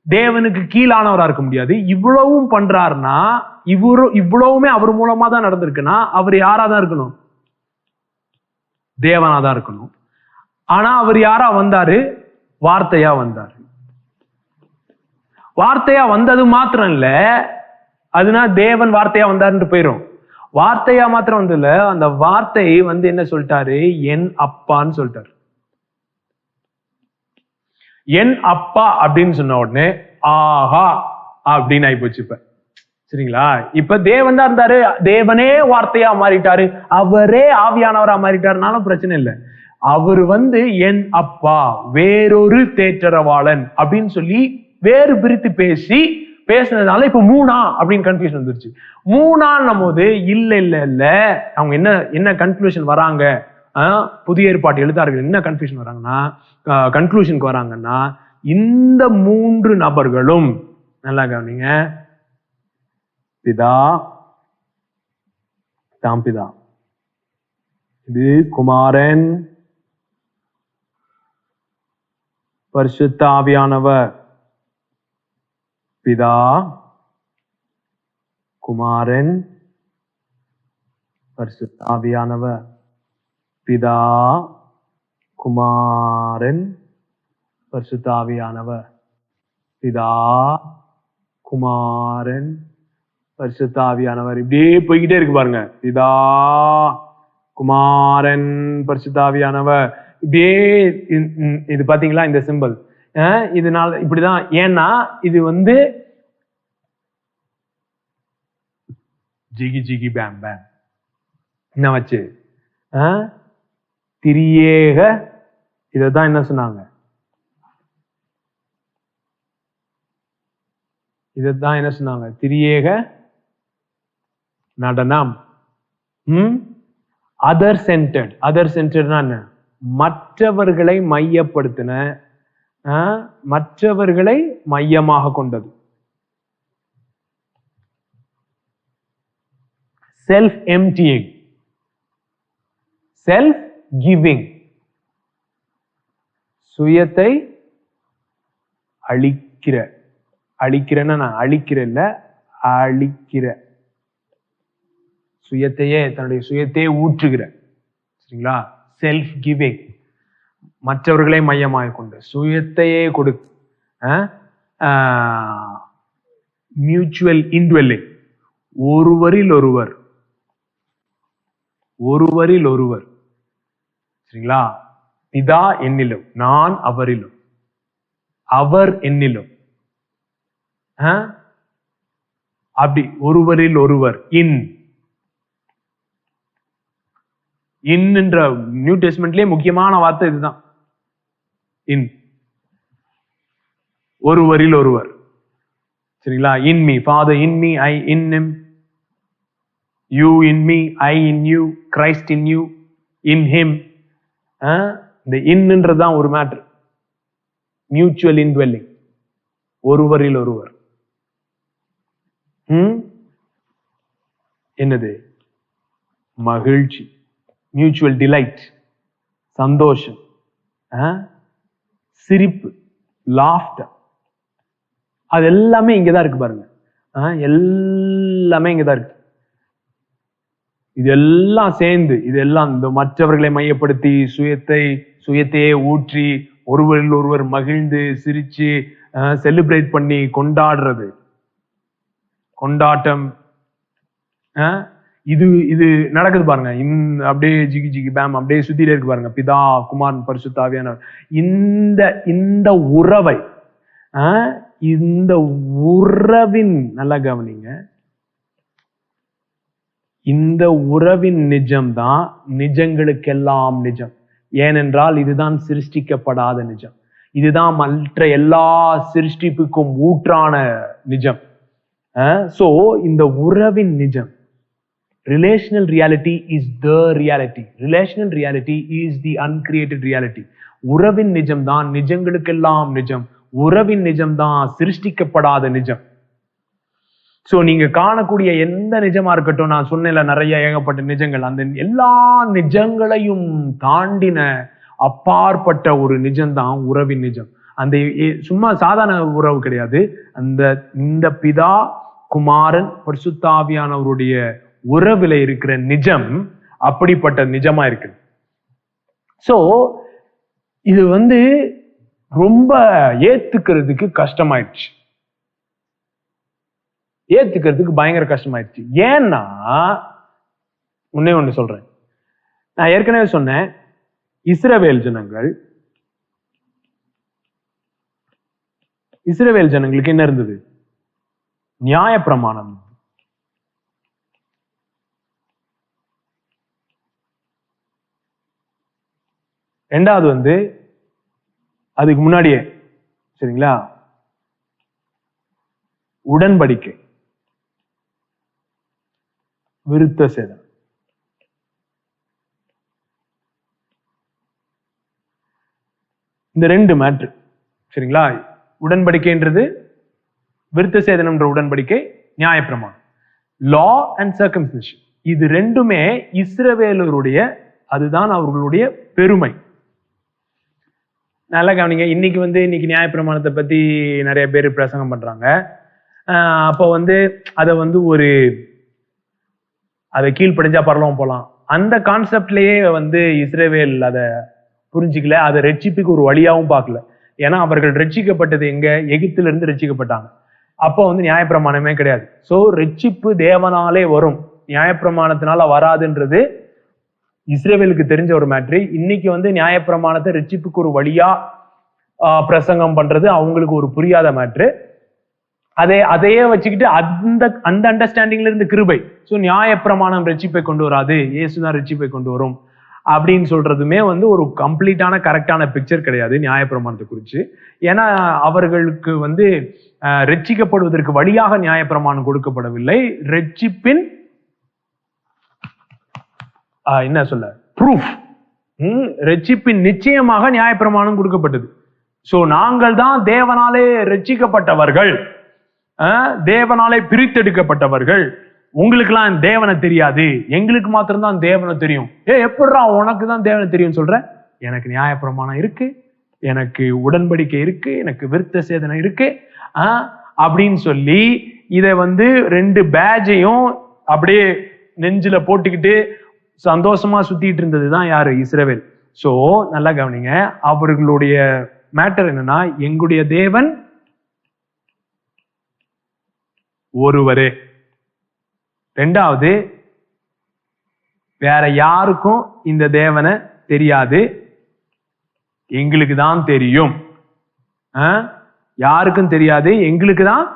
Speaker 1: தேவனுக்கு கீழானவரா இருக்க முடியாது. இவ்வளவும் பண்றாருன்னா இவ்வளவுமே அவர் மூலமா தான் நடந்திருக்குன்னா அவர் யாராதான் இருக்கணும்? தேவனாதான் இருக்கணும். ஆனா அவர் யாரா வந்தாரு? வார்த்தையா வந்தாரு. வார்த்தையா வந்தது மாத்திரம் இல்ல, அதுனா தேவன் வார்த்தையா வந்தாருன்னு போயிரும். வார்த்தையா மாத்திரம் வந்து இல்ல, அந்த வார்த்தை வந்து என்ன சொல்லிட்டாரு? என் அப்பான்னு சொல்லிட்டாரு. என் அப்பா அப்படின்னு சொன்ன உடனே ஆஹா அப்படின்னு ஆகி போச்சு. இப்ப சரிங்களா? இப்ப தேவன் தான் இருந்தாரு, தேவனே வார்த்தையா மாறிட்டாரு, அவரே ஆவியானவரா மாறிட்டாருனாலும் பிரச்சனை இல்லை. அவர் என் அப்பா வேறொரு தேற்றரவாளன் அப்படின்னு சொல்லி வேறு பிரித்து பேசினதுனால இப்ப 3 அப்படின்னு கன்ஃபியூஷன் வந்துருச்சு. 3 போது இல்ல அவங்க என்ன கன்க்ளூஷன் வராங்க, புதிய ஏற்பாட்டு எழுத்தாளர்கள் என்ன கன்ஃபியூஷன் வராங்கன்னா, கன்க்ளூஷனுக்கு வராங்கன்னா, இந்த 3 நபர்களும் நல்லா கவனிங்க, பிதா தாம் பிதா, இது குமாரன், பரிசுத்த ஆவியானவர். பிதா, குமாரன், பரிசுத்த ஆவியானவர். பிதா, குமாரன், பரிசுத்த ஆவியானவர். பிதா, குமாரன், பரிசுத்த ஆவியானவர். இப்படியே போய்கிட்டே இருக்கு பாருங்க. பிதா, குமாரன், பரிசுத்த ஆவியானவர். இப்படியே இது பாத்தீங்களா இந்த சிம்பல்? இதனால இப்படிதான். ஏன்னா இது ஜிகி ஜிகி பேம் பேம் என்ன வச்சு திரியேக, இததான் என்ன சொன்னாங்க? இததான் என்ன சொன்னாங்க? திரியேக நடனம். Other centred. அதர் சென்டர்ட்னா என்ன? மற்றவர்களை மையப்படுத்தின, மற்றவர்களை மையமாக கொண்டது. செல்ஃப் எம்டியிங், செல்ஃப் கிவிங், சுயத்தை அழிக்கிற. அழிக்கிறேன்னா நான் அழிக்கிற இல்ல, அழிக்கிற. சுயத்தையே, தன்னுடைய சுயத்தையே ஊற்றுகிற. சரிங்களா? செல்ஃப் கிவிங், மற்றவர்களை மையமாக கொண்டு சுயத்தையே கொடு. மியூச்சுவல் இன்ட்வெல்லிங், ஒருவரில் ஒருவர், ஒருவரில் ஒருவர். சரிங்களா? பிதா என்னிலும், நான் அவரிலும், அவர் என்னிலும், அப்படி ஒருவரில் ஒருவர். என்ற நியூ டெஸ்ட்மெண்ட்லயே முக்கியமான வார்த்தை இதுதான். இன், ஒருவரில் ஒருவர். சரிங்களா? In me, father in me, I in him, you in me, I in you, Christ in you, in him. இந்த இன்னுன்றதுதான் ஒரு மேட்ரு. மியூச்சுவல் இன்ட்வெல்லிங், ஒருவரில் ஒருவர். என்னது? மகிழ்ச்சி, மியூச்சுவல் டிலைட், சந்தோஷம், சிரிப்பு, லாஃப்டர். அது எல்லாமே இங்கதான் இருக்கு பாருங்க. எல்லாமே இங்கதான் இருக்கு. இதெல்லாம் சேர்ந்து, இதெல்லாம் இந்த மற்றவர்களை மையப்படுத்தி சுயத்தையே ஊற்றி ஒருவரில் ஒருவர் மகிழ்ந்து சிரிச்சு செலிப்ரேட் பண்ணி கொண்டாடுறது, கொண்டாட்டம். இது நடக்குது பாருங்க. அப்படியே ஜிகி ஜிகி பேம் அப்படியே சுத்திட்டே இருக்கு பாருங்க. பிதா, குமாரன், பரிசுத்த ஆவியானவர். இந்த உறவை, இந்த உறவின், நல்லா கவனிங்க, இந்த உறவின் நிஜம்தான் நிஜங்களுக்கெல்லாம் நிஜம். ஏனென்றால் இதுதான் சிருஷ்டிக்கப்படாத நிஜம். இதுதான் மற்ற எல்லா சிருஷ்டிப்புக்கும் ஊற்றான நிஜம். சோ இந்த உறவின் நிஜம், relational reality is the reality. Relational reality is the uncreated reality. உறவின் நிஜம் தான் நிஜங்களுக்கெல்லாம் நிஜம். உறவின் நிஜம் தான் சிருஷ்டிக்கப்படாத நிஜம். சோ நீங்க காணக்கூடிய எந்த நிஜமா இருக்கட்டும், நான் சொன்னேன்ல நிறைய ஏகப்பட்ட நிஜங்கள், அந்த எல்லா நிஜங்களையும் தாண்டின அப்பாற்பட்ட ஒரு நிஜம்தான் உறவின் நிஜம். அந்த சும்மா சாதாரண உறவு கிடையாது. இந்த பிதா, குமாரன், பரிசுத்த ஆவியானவருடைய உறவுல இருக்கிற நிஜம் அப்படிப்பட்ட நிஜமா இருக்கு. சோ இது ரொம்ப ஏத்துக்கிறதுக்கு கஷ்டமாயிடுச்சு. ஏத்துக்கிறதுக்கு பயங்கர கஷ்டமாயிடுச்சு. ஏன்னா ஒண்ணு சொல்றேன். நான் ஏற்கனவே சொன்னேன், இஸ்ரவேல் ஜனங்களுக்கு என்ன இருந்தது? நியாயப்பிரமாணம். ரெண்டாவது வந்து அதுக்கு முன்னாடியே, சரிங்களா, உடன்படிக்கை, விருத்த சேதனம். இந்த ரெண்டு மேட்ரு, சரிங்களா. உடன்படிக்கைன்றது, விருத்த சேதனம்ன்ற உடன்படிக்கை, நியாயப்பிரமாணம், லா அண்ட் சர்கம்சிஷன். இது ரெண்டுமே இஸ்ரவேலருடைய, அதுதான் அவர்களுடைய பெருமை. நல்லா கவனிங்க. இன்னைக்கு நியாயப்பிரமாணத்தை பத்தி நிறைய பேர் பிரசங்கம் பண்றாங்க. அப்போ அதை அதை கீழ்ப்படிஞ்சா பரலோகம் போலாம், அந்த கான்செப்ட்லயே இஸ்ரவேல் அதை புரிஞ்சுக்கல. அதை ரட்சிப்புக்கு ஒரு வழியாவும் பார்க்கல. ஏன்னா அவர்கள் ரட்சிக்கப்பட்டது எங்க? எகிப்தில இருந்து ரட்சிக்கப்பட்டாங்க. அப்போ நியாயப்பிரமாணமே கிடையாது. சோ ரட்சிப்பு தேவனாலே வரும், நியாயப்பிரமாணத்தினால வராதுன்றது இஸ்ரவேலுக்கு தெரிஞ்ச ஒரு மேட்ரு. இன்னைக்கு நியாயப்பிரமாணத்தை ரட்சிப்புக்கு ஒரு வழியா பிரசங்கம் பண்றது அவங்களுக்கு ஒரு புரியாத மேட்ரு. அதையே வச்சுக்கிட்டு அந்த அண்டர்ஸ்டாண்டிங்ல இருந்து கிருபை, சோ நியாயப்பிரமாணம் ரட்சிப்பை கொண்டு வராது, இயேசுதான் ரட்சிப்பை கொண்டு வரும் அப்படின்னு சொல்றதுமே ஒரு கம்ப்ளீட்டான கரெக்டான பிக்சர் கிடையாது நியாயப்பிரமாணத்தை குறிச்சு. ஏன்னா அவர்களுக்கு ரட்சிக்கப்படுவதற்கு வழியாக நியாயப்பிரமாணம் கொடுக்கப்படவில்லை. ரட்சிப்பின் என்ன சொல்ல, ப்ரூஃப், ரட்சிப்பின் நிச்சயமாக நியாயப்பிரமாணம் கொடுக்கப்பட்டது. சோ நாங்கள் தான் தேவனாலே ரட்சிக்கப்பட்டவர்கள், தேவனாலே பிரித்தெடுக்கப்பட்டவர்கள். உங்களுக்கெல்லாம் தேவனை தெரியாது, எங்களுக்கு மாத்திரம்தான் தேவனை தெரியும். எப்படிடா உனக்கு தான் தேவனை தெரியும் சொல்ற? எனக்கு நியாயப்பிரமாணம் இருக்கு, எனக்கு உடன்படிக்கை இருக்கு, எனக்கு விருத்த சேதனம் இருக்கு அப்படின்னு சொல்லி இதை ரெண்டு பேட்சையும் அப்படியே நெஞ்சில போட்டுக்கிட்டு சந்தோஷமா சுத்திட்டு இருந்ததுதான் யாரு? இஸ்ரவேல். சோ நல்லா கவனிங்க, அவர்களுடைய மேட்டர் என்னன்னா, எங்களுடைய தேவன் ஒருவரே. ரெண்டாவது, வேற யாருக்கும் இந்த தேவனை தெரியாது, எங்களுக்கு தான் தெரியும். யாருக்கும் தெரியாது, எங்களுக்கு தான்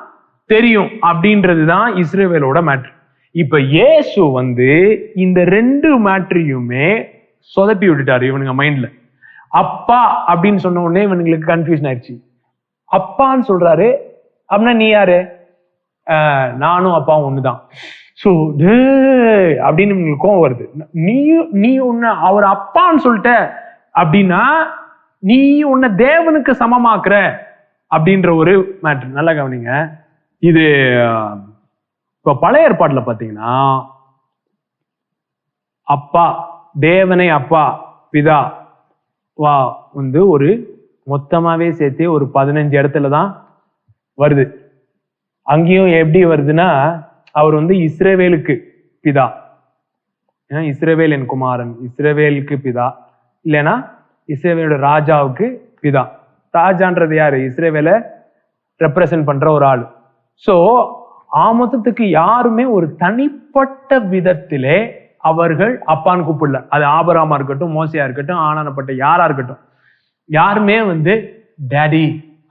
Speaker 1: தெரியும் அப்படின்றதுதான் இஸ்ரவேலோட மேட்ரு. இப்ப இயேசு இந்த ரெண்டு மேட்ரியுமே சொதப்பி விட்டுட்டாரு இவனுங்க மைண்ட்ல. அப்பா அப்படின்னு சொன்ன உடனே இவனுங்களுக்கு கன்ஃபியூஷன் ஆயிடுச்சு. அப்பான்னு சொல்றாரு அப்படின்னா நீ யாரு? நானும் அப்பாவும் ஒண்ணுதான். சோ அப்படின்னு உங்களுக்கு கோவம் வருது. நீ உன்னை அவர் அப்பான்னு சொல்லிட்ட அப்படின்னா நீ உன்னை தேவனுக்கு சமமாக்குற அப்படின்ற ஒரு மேட்ரு. நல்லா கவனிங்க. இது இப்ப பழைய ஏற்பாட்டுல பாத்தீங்கன்னா, அப்பா, தேவனை அப்பா பிதா வா ஒரு மொத்தமாவே சேர்த்து ஒரு 15 இடத்துலதான் வருது. அங்கேயும் எப்படி வருதுன்னா, அவர் இஸ்ரவேலுக்கு பிதா, இஸ்ரவேல் என் குமாரன், இஸ்ரவேலுக்கு பிதா, இல்லைன்னா இஸ்ரவேலோட ராஜாவுக்கு பிதா. ராஜான்றது யாரு? இஸ்ரவேலை ரெப்ரசன்ட் பண்ற ஒரு ஆள். சோ ஆமொத்தத்துக்கு யாருமே ஒரு தனிப்பட்ட விதத்திலே அவர்கள் அப்பான்னு கூப்பிடல. அது ஆபிரகாமா இருக்கட்டும், மோசையா இருக்கட்டும், ஆனானப்பட்ட யாரா இருக்கட்டும், யாருமே டேடி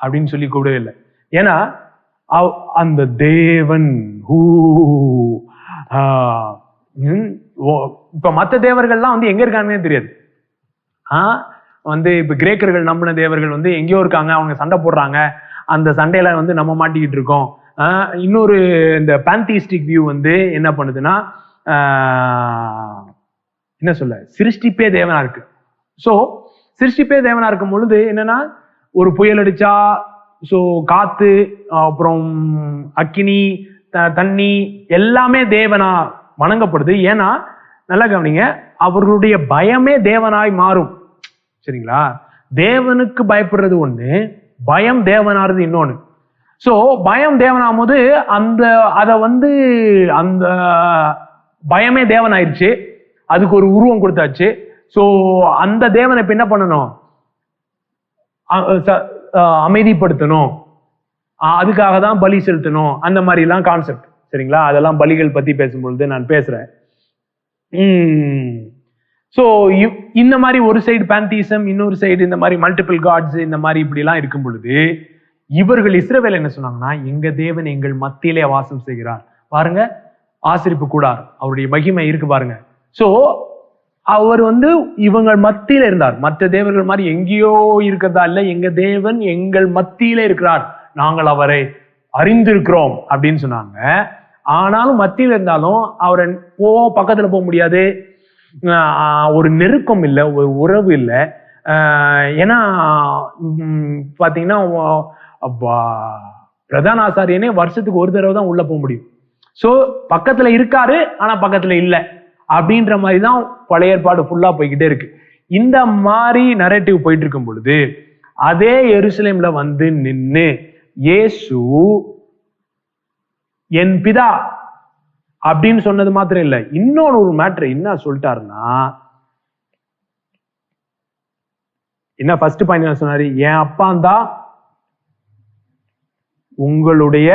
Speaker 1: அப்படின்னு சொல்லி கூப்பிடவே இல்லை. ஏன்னா அந்த தேவன் இப்ப மற்ற தேவர்கள்லாம் எங்க இருக்காங்கன்னே தெரியாது. இப்ப கிரேக்கர்கள் நம்பின தேவர்கள் எங்கேயோ இருக்காங்க, அவங்க சண்டை போடுறாங்க, அந்த சண்டையில நம்ம மாட்டிக்கிட்டு இருக்கோம். இன்னொரு இந்த பாந்திஸ்டிக் வியூ என்ன பண்ணுதுன்னா, என்ன சொல்ல, சிருஷ்டிப்பே தேவனா இருக்கு. சோ சிருஷ்டிப்பே தேவனா இருக்கும் பொழுது என்னன்னா, ஒரு புயல் அடிச்சா சோ காத்து, அப்புறம் அக்கினி, தண்ணி எல்லாமே தேவனா வணங்கப்படுது. ஏன்னா நல்லா கவனிங்க, அவர்களுடைய பயமே தேவனாய் மாறும். சரிங்களா? தேவனுக்கு பயப்படுறது ஒண்ணு, பயம் தேவனாறது இன்னொன்னு. சோ பயம் தேவனாகும் போது அந்த பயமே தேவன் ஆயிடுச்சு, அதுக்கு ஒரு உருவம் கொடுத்தாச்சு. சோ அந்த தேவனை இப்ப என்ன பண்ணணும்? அமைதிப்படுத்தணும், அதுக்காக தான் பலி செலுத்தணும், அந்த மாதிரி எல்லாம் கான்செப்ட். சரிங்களா? அதெல்லாம் பலிகள் பத்தி பேசும்பொழுது நான் பேசுறேன். சோ இந்த மாதிரி ஒரு சைடு பாந்திசம், இன்னொரு சைடு இந்த மாதிரி மல்டிபிள் காட்ஸ், இந்த மாதிரி இப்படி எல்லாம் இருக்கும் பொழுது இவர்கள் இஸ்ரவேல் என்ன சொன்னாங்கன்னா, எங்க தேவன் எங்கள் மத்தியிலே வாசம் செய்கிறார். பாருங்க, ஆசரிப்பு கூடார், அவருடைய மகிமை இருக்கு பாருங்க. சோ அவர் இவங்க மத்தியில இருந்தார். மற்ற தேவர்கள் மாதிரி எங்கேயோ இருக்கிறதா இல்ல, எங்க தேவன் எங்கள் மத்தியில இருக்கிறார், நாங்கள் அவரை அறிந்திருக்கிறோம் அப்படின்னு சொன்னாங்க. ஆனாலும் மத்தியில இருந்தாலும் அவரை பக்கத்துல போக முடியாது, ஒரு நெருக்கம் இல்லை, ஒரு உறவு இல்லை. ஏன்னா பாத்தீங்கன்னா பிரதான ஆசாரியனே வருஷத்துக்கு ஒரு தடவை தான் உள்ள போக முடியும். சோ பக்கத்துல இருக்காரு ஆனா பக்கத்துல இல்லை அப்படின்ற மாதிரிதான் பழைய ஏற்பாடு ஃபுல்லா போய்கிட்டே இருக்கு. இந்த மாதிரி நரேட்டிவ் போயிட்டு இருக்கும் பொழுது அதே எருசலேம்ல நின்னு இயேசு என் பிதா அப்படின்னு சொன்னது மாத்திரம் இல்ல, இன்னொரு ஒரு மேட்ரு என்ன சொல்லிட்டாருன்னா, என்ன ஃபர்ஸ்ட் பாயிண்ட் என்ன சொன்னாரு, என் அப்பா தான் உங்களுடைய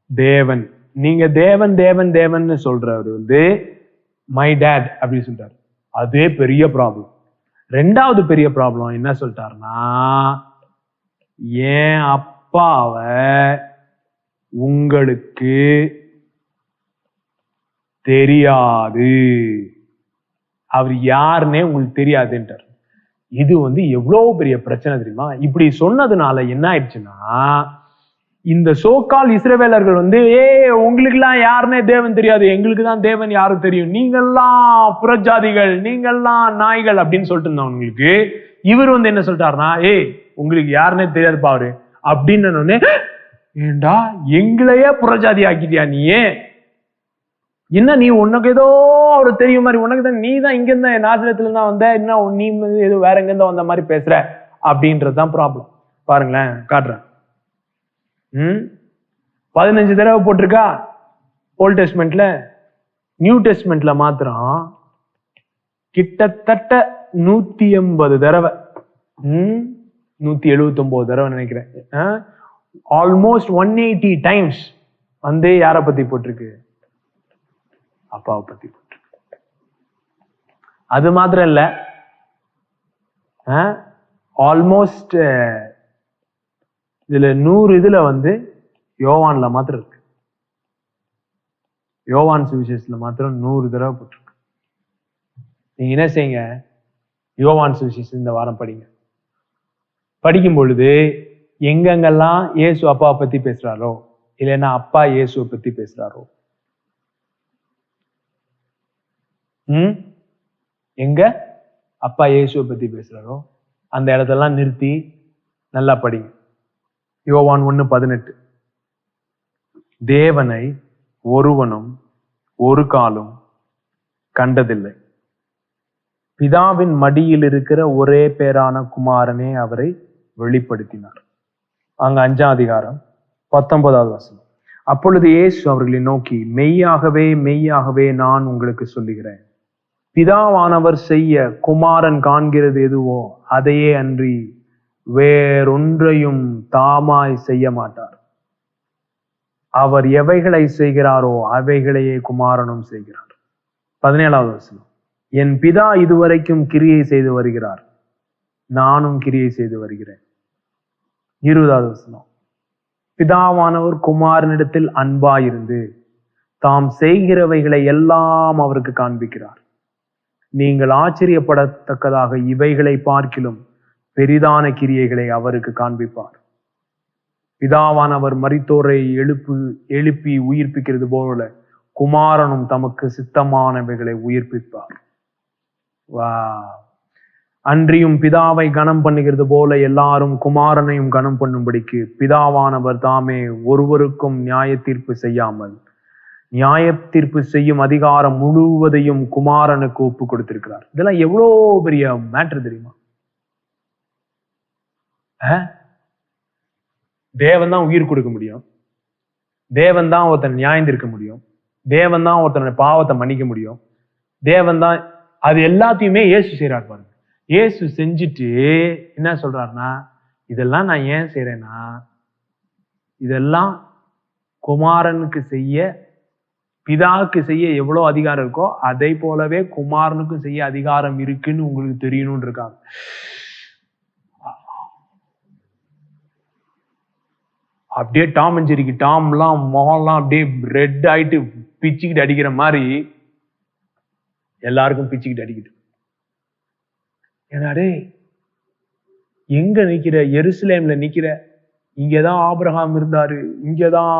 Speaker 1: தேவன். நீங்க தேவன் தேவன் தேவன் சொல்றவர் மை டேட் அப்படின்னு சொல்லிட்டாரு. அதே பெரிய ப்ராப்ளம். ரெண்டாவது பெரிய ப்ராப்ளம் என்ன சொல்லிட்டாருன்னா, என் அப்பாவை உங்களுக்கு தெரியாது, அவர் யாருன்னே உங்களுக்கு தெரியாதுன்றார். இது எவ்வளவு பெரிய பிரச்சனை தெரியுமா? இப்படி சொன்னதுனால என்ன ஆயிடுச்சுன்னா, இந்த சோக்கால் இஸ்ரவேலர்கள் உங்களுக்கு எல்லாம் யாருன்னே தேவன் தெரியாது, எங்களுக்கு தான் தேவன் யாரும் தெரியும், நீங்கெல்லாம் புறஜாதிகள், நீங்கெல்லாம் நாய்கள் அப்படின்னு சொல்லிட்டு இருந்தவங்களுக்கு இவர் என்ன சொல்லிட்டாருன்னா, உங்களுக்கு யாருன்னே தெரியாது பாரு அப்படின்னு, ஏண்டா எங்களையே புறஜாதி ஆக்கிட்டியா நீயே, என்ன நீ உனக்கு ஏதோ ஒரு தெரியும் மாதிரி, உனக்கு தான் நீ தான் இங்க இருந்த நாசரத்துல தான் வந்த, என்ன நீ ஏதோ வேற எங்க இருந்தா வந்த மாதிரி பேசுற அப்படின்றதுதான் ப்ராப்ளம். பாருங்களேன், காட்டுறேன். 15 தடவை போட்டிருக்கா ஓல்ட் டெஸ்ட்மெண்ட்ல. நியூ டெஸ்ட்மெண்ட்ல மாத்திரம் கிட்டத்தட்ட 180 தடவை, 179 தடவை நினைக்கிறேன். ஆல்மோஸ்ட் 180 டைம்ஸ் யாரை பத்தி போட்டிருக்கு, அப்பாவை பத்தி போட்டிருக்கு. அது மாத்திரம் இல்ல, ஆல்மோஸ்ட் இதுல 100 இதுல யோவான்ல மாத்திரம் இருக்கு. யோவான் சுவிசேஷத்துல மாத்திரம் 100 தடவை போட்டிருக்கு. நீங்க என்ன செய்யுங்க, யோவான் சுவிசேஷம் இந்த வாரம் படிங்க. படிக்கும் பொழுது எங்கெங்கெல்லாம் இயேசு அப்பாவை பத்தி பேசுறாரோ, இல்லைன்னா அப்பா இயேசுவை பத்தி பேசுறாரோ, எங்க அப்பா இயேசுவை பத்தி பேசுறாரோ அந்த இடத்தெல்லாம் நிறுத்தி நல்லா படிங்க. யோவான் 1:18, தேவனை ஒருவனும் ஒரு காலும் கண்டதில்லை, பிதாவின் மடியில் இருக்கிற ஒரே பேரான குமாரனே அவரை வெளிப்படுத்தினார். அங்க 5ஆம் அதிகாரம் 19வது வசனம். அப்பொழுது இயேசு அவர்களை நோக்கி, மெய்யாகவே மெய்யாகவே நான் உங்களுக்கு சொல்லுகிறேன், பிதாவானவர் செய்ய குமாரன் காண்கிறது எதுவோ அதையே அன்றி வேறொன்றையும் தாமாய் செய்ய மாட்டார். அவர் எவைகளை செய்கிறாரோ அவைகளையே குமாரனும் செய்கிறார். 17வது வசனம். என் பிதா இதுவரைக்கும் கிரியை செய்து வருகிறார், நானும் கிரியை செய்து வருகிறேன். 20வது வசனம். பிதாவானவர் குமாரனிடத்தில் அன்பாயிருந்து தாம் செய்கிறவைகளை எல்லாம் அவருக்கு காண்பிக்கிறார். நீங்கள் ஆச்சரியப்படத்தக்கதாக இவைகளை பார்க்கிலும் பெரிதான கிரியைகளை அவருக்கு காண்பிப்பார். பிதாவானவர் மரித்தோரை எழுப்பி உயிர்ப்பிக்கிறது போல குமாரனும் தமக்கு சித்தமானவைகளை உயிர்ப்பிப்பார். அன்றியும் பிதாவை கனம் பண்ணுகிறது போல எல்லாரும் குமாரனையும் கனம் பண்ணும்படிக்கு பிதாவானவர் தாமே ஒருவருக்கும் நியாய தீர்ப்பு செய்யாமல் நியாய தீர்ப்பு செய்யும் அதிகாரம் முழுவதையும் குமாரனுக்கு ஒப்பு கொடுத்திருக்கிறார். இதெல்லாம் எவ்வளவு பெரிய மேட்டர் தெரியுமா? தேவன் தான் உயிர் கொடுக்க முடியும், தேவன் தான் ஒருத்தன் நியாயம் தீர்க்க முடியும், தேவன் தான் ஒருத்தனோட பாவத்தை மன்னிக்க முடியும், தேவன் தான். அது எல்லாத்தையுமே இயேசு செய்யறாரு. பாருங்க, இயேசு செஞ்சுட்டு என்ன சொல்றாருன்னா, இதெல்லாம் நான் ஏன் செய்யறேன்னா, இதெல்லாம் குமாரனுக்கு செய்ய, பிதாவுக்கு செய்ய எவ்வளவு அதிகாரம் இருக்கோ அதை போலவே குமாரனுக்கும் செய்ய அதிகாரம் இருக்குன்னு உங்களுக்கு தெரியணும்னு இருக்காங்க. அப்படியே டாம் அண்ட் ஜெரிக்கு டாம்லாம் முகம்லாம் அப்படியே ரெட் ஆயிட்டு பிச்சுக்கிட்டு அடிக்கிற மாதிரி எல்லாருக்கும் பிச்சுக்கிட்டு அடிக்குது. ஏன்னாடே எங்க நிக்கிற? எருசலேம்ல நிக்கிற. இங்கதான் ஆபிரகாம் இருந்தாரு, இங்கதான்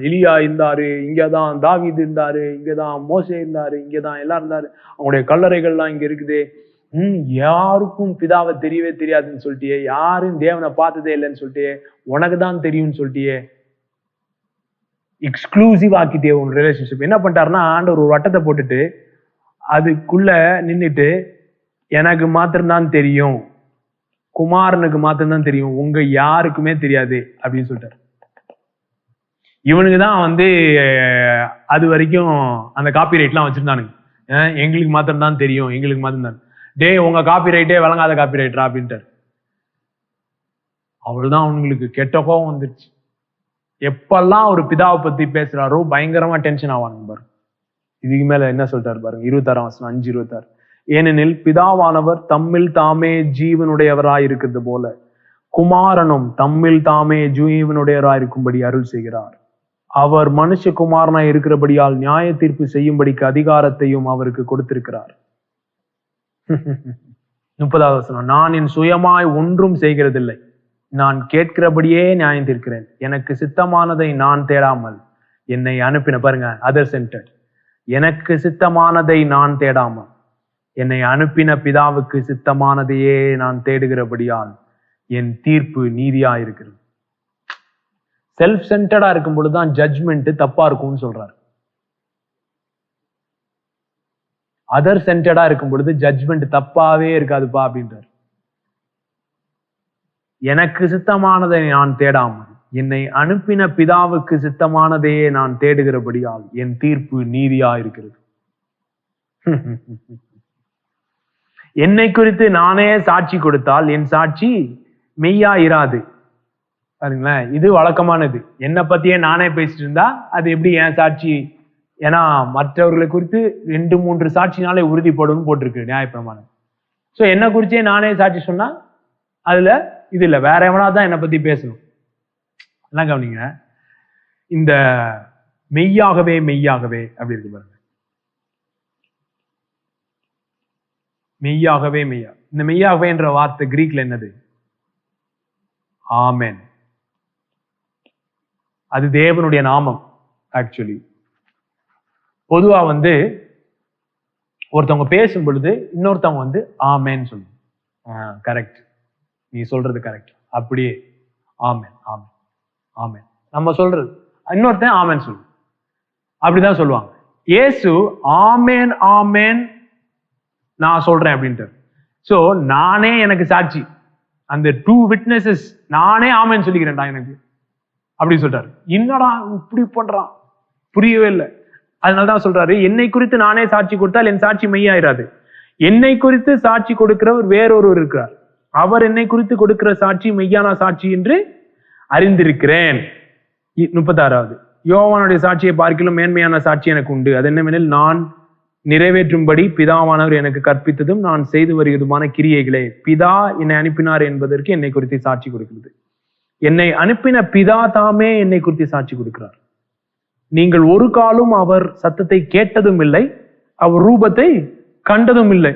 Speaker 1: எலியா இருந்தாரு, இங்கதான் தாவீது இருந்தாரு, இங்கதான் மோசே இருந்தாரு, இங்கதான் எல்லாம் இருந்தாரு. அவங்களுடைய கல்லறைகள்லாம் இங்க இருக்குது. யாருக்கும் பிதாவை தெரியவே தெரியாதுன்னு சொல்லிட்டியே, யாரும் தேவனை பார்த்ததே இல்லைன்னு சொல்லிட்டியே, உனக்கு தான் தெரியும்னு சொல்லிட்டியே, எக்ஸ்க்ளூசிவ் ஆக்கிட்டே உன் ரிலேஷன்ஷிப். என்ன பண்ணிட்டாருன்னா, ஆண்டவர் ஒரு வட்டத்தை போட்டுட்டு அதுக்குள்ள நின்றுட்டு, எனக்கு மாத்திரம்தான் தெரியும், குமாரனுக்கு மாத்திரம்தான் தெரியும், உங்க யாருக்குமே தெரியாது அப்படின்னு சொல்லிட்டாரு. இவனுக்கு தான் அது வரைக்கும் அந்த காப்பி ரைட்லாம் வச்சிருந்தானுங்க. எங்களுக்கு மாத்திரம்தான் தெரியும், எங்களுக்கு மாத்திரம்தான். டே உங்க காப்பி ரைட்டே விளங்காத காப்பி ரைட்டரா அப்படின்ட்டாரு. அவள்தான் அவங்களுக்கு கெட்ட கோபம் வந்துருச்சு. எப்பெல்லாம் ஒரு பிதாவை பத்தி பேசுறாரோ பயங்கரமா டென்ஷன் ஆவானுங்க பாருங்க. இதுக்கு மேல என்ன சொல்லிட்டாரு பாருங்க, 26ஆம் வசனம், 5:26. ஏனெனில் பிதாவானவர் தம்மில் தாமே ஜீவனுடையவராய் இருக்கிறது போல குமாரனும் தம்மில் தாமே ஜீவனுடையவராய் இருக்கும்படி அருள் செய்கிறார். அவர் மனுஷகுமாரனாய் இருக்கிறபடியால் நியாய தீர்ப்பு செய்யும்படிக்கு அதிகாரத்தையும் அவருக்கு கொடுத்திருக்கிறார். 30ஆவது வசனம். நான் என் சுயமாய் ஒன்றும் செய்கிறதில்லை, நான் கேட்கிறபடியே நியாயம் தீர்க்கிறேன். எனக்கு சித்தமானதை நான் தேடாமல் என்னை அனுப்பின, பாருங்க, அதர் சென்டர்ட். எனக்கு சித்தமானதை நான் தேடாமல் என்னை அனுப்பின பிதாவுக்கு சித்தமானதையே நான் தேடுகிறபடியால் என் தீர்ப்பு நீதியா இருக்கிறது. செல்ஃப் சென்டர்டா இருக்கும் பொழுதுதான் ஜட்ஜ்மெண்ட் தப்பா இருக்கும்னு சொல்றாரு. அதர் சென்டர்டா இருக்கும் பொழுது ஜட்ஜ்மெண்ட் தப்பாவே இருக்காதுப்பா அப்படின்றார். எனக்கு சித்தமானதை நான் தேடாமல் என்னை அனுப்பின பிதாவுக்கு சித்தமானதையே நான் தேடுகிறபடியால் என் தீர்ப்பு நீதியா இருக்கிறது. என்னை குறித்து நானே சாட்சி கொடுத்தால் என் சாட்சி மெய்யா இராது. பாருங்களேன், இது வழக்கமானது. என்னை பத்தியே நானே பேசிட்டு இருந்தா அது எப்படி என் சாட்சி? ஏன்னா மற்றவர்களை குறித்து 2-3 சாட்சினாலே உறுதிப்படும் போட்டிருக்கு நியாயப்பிரமாணம். சோ என்னை குறிச்சே நானே சாட்சி சொன்னா அதுல இது இல்ல, வேற எவனாதான் என்னை பத்தி பேசணும். எல்லாம் கவனிங்க, இந்த மெய்யாகவே மெய்யாகவே அப்படி இருக்கு பாருங்க. மெய்யாகவே மெய்யா, இந்த மெய்யாகவே என்ற வார்த்தை கிரீக்ல என்னது? ஆமென். அது தேவனுடைய நாமம். ஆக்சுவலி பொதுவா ஒருத்தவங்க பேசும் பொழுது இன்னொருத்தவங்க ஆமென் சொல்லுங்க. கரெக்ட், நீ சொல்றது கரெக்ட், அப்படியே ஆமென் ஆமென் ஆமென். நம்ம சொல்றது இன்னொருத்தன் ஆமென் சொல்லு, அப்படிதான் சொல்லுவாங்க. இயேசு ஆமென் ஆமென் நான் சொல்றேன் அப்படின்ட்டு. சோ நானே எனக்கு சாட்சி, அந்த 2 witnesses நானே ஆமென் சொல்லிக்கிறேன்டா எனக்கு அப்படி சொல்றாரு. என்னடா இப்படி பண்றான், புரியவே இல்லை. அதனாலதான் சொல்றாரு, என்னை குறித்து நானே சாட்சி கொடுத்தால் என் சாட்சி மெய்யாயிராது. என்னை குறித்து சாட்சி கொடுக்கிறவர் வேறொருவர் இருக்கிறார், அவர் என்னை குறித்து கொடுக்கிற சாட்சி மெய்யான சாட்சி என்று அறிந்திருக்கிறேன். 36வது. யோவானுடைய சாட்சியை பார்க்கிலும் மேன்மையான சாட்சி எனக்கு உண்டு. அது என்னவெனில், நான் நிறைவேற்றும்படி பிதாவானவர் எனக்கு கற்பித்ததும் நான் செய்து வருகிறதுமான கிரியைகளே பிதா என்னை அனுப்பினார் என்பதற்கு என்னை குறித்து சாட்சி கொடுக்கிறது. என்னை அனுப்பின பிதா தாமே என்னை குறித்து சாட்சி கொடுக்கிறார். நீங்கள் ஒரு காலும் அவர் சத்தத்தை கேட்டதும் இல்லை, அவர் ரூபத்தை கண்டதும் இல்லை.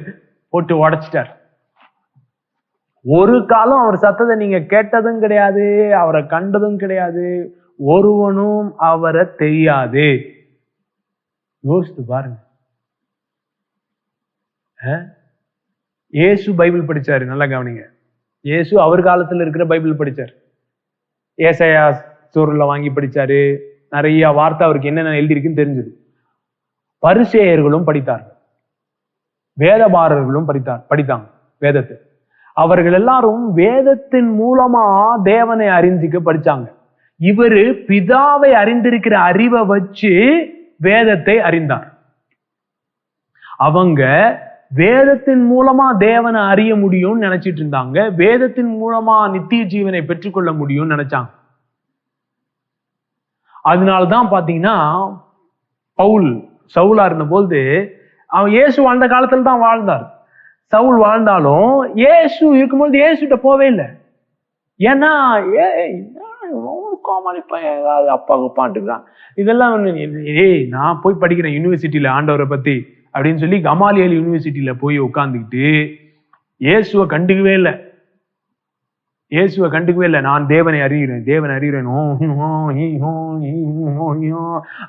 Speaker 1: போட்டு உடைச்சிட்டார். ஒரு காலம் அவர் சத்தத்தை நீங்க கேட்டதும் கிடையாது, அவரை கண்டதும் கிடையாது, ஒருவனும் அவரை தெரியாது. யோசித்து பாருங்க. இயேசு பைபிள் படிச்சாரு, நல்லா கவனிங்க. இயேசு அவர் காலத்துல இருக்கிற பைபிள் படிச்சார். ஏசாயா சூருல வாங்கி படிச்சாரு. நிறைய வார்த்தை அவருக்கு என்னென்ன எழுதியிருக்குன்னு தெரிஞ்சது. பரிசேயர்களும் படித்தார்கள், வேதபாரர்களும் படித்தாங்க வேதத்தை. அவர்கள் எல்லாரும் வேதத்தின் மூலமா தேவனை அறிஞ்சிக்க படிச்சாங்க. இவரு பிதாவை அறிந்திருக்கிற அறிவை வச்சு வேதத்தை அறிந்தார். அவங்க வேதத்தின் மூலமா தேவனை அறிய முடியும்னு நினைச்சிட்டு இருந்தாங்க, வேதத்தின் மூலமா நித்திய ஜீவனை பெற்றுக்கொள்ள முடியும்னு நினைச்சாங்க. அதனால்தான் பாத்தீங்கன்னா பவுல் சவுலா இருந்தபோது, அவன் இயேசு வாழ்ந்த காலத்துல தான் வாழ்ந்தார். சவுல் வாழ்ந்தாலும் இயேசு இருக்கும்போது இயேசுகிட்ட போவே இல்லை. ஏன்னா கோமாளி பையன் ஏதாவது அப்பாவுக்கு பாட்டுக்கிறான் இதெல்லாம் ஏய் நான் போய் படிக்கிறேன் யூனிவர்சிட்டியில ஆண்டவரை பத்தி அப்படின்னு சொல்லி கமாலியல் யூனிவர்சிட்டியில போய் உட்காந்துக்கிட்டு இயேசுவை கண்டுக்கவே இல்லை. இயேசுவை கண்டுக்கவே இல்லை. நான் தேவனை அறிகிறேன்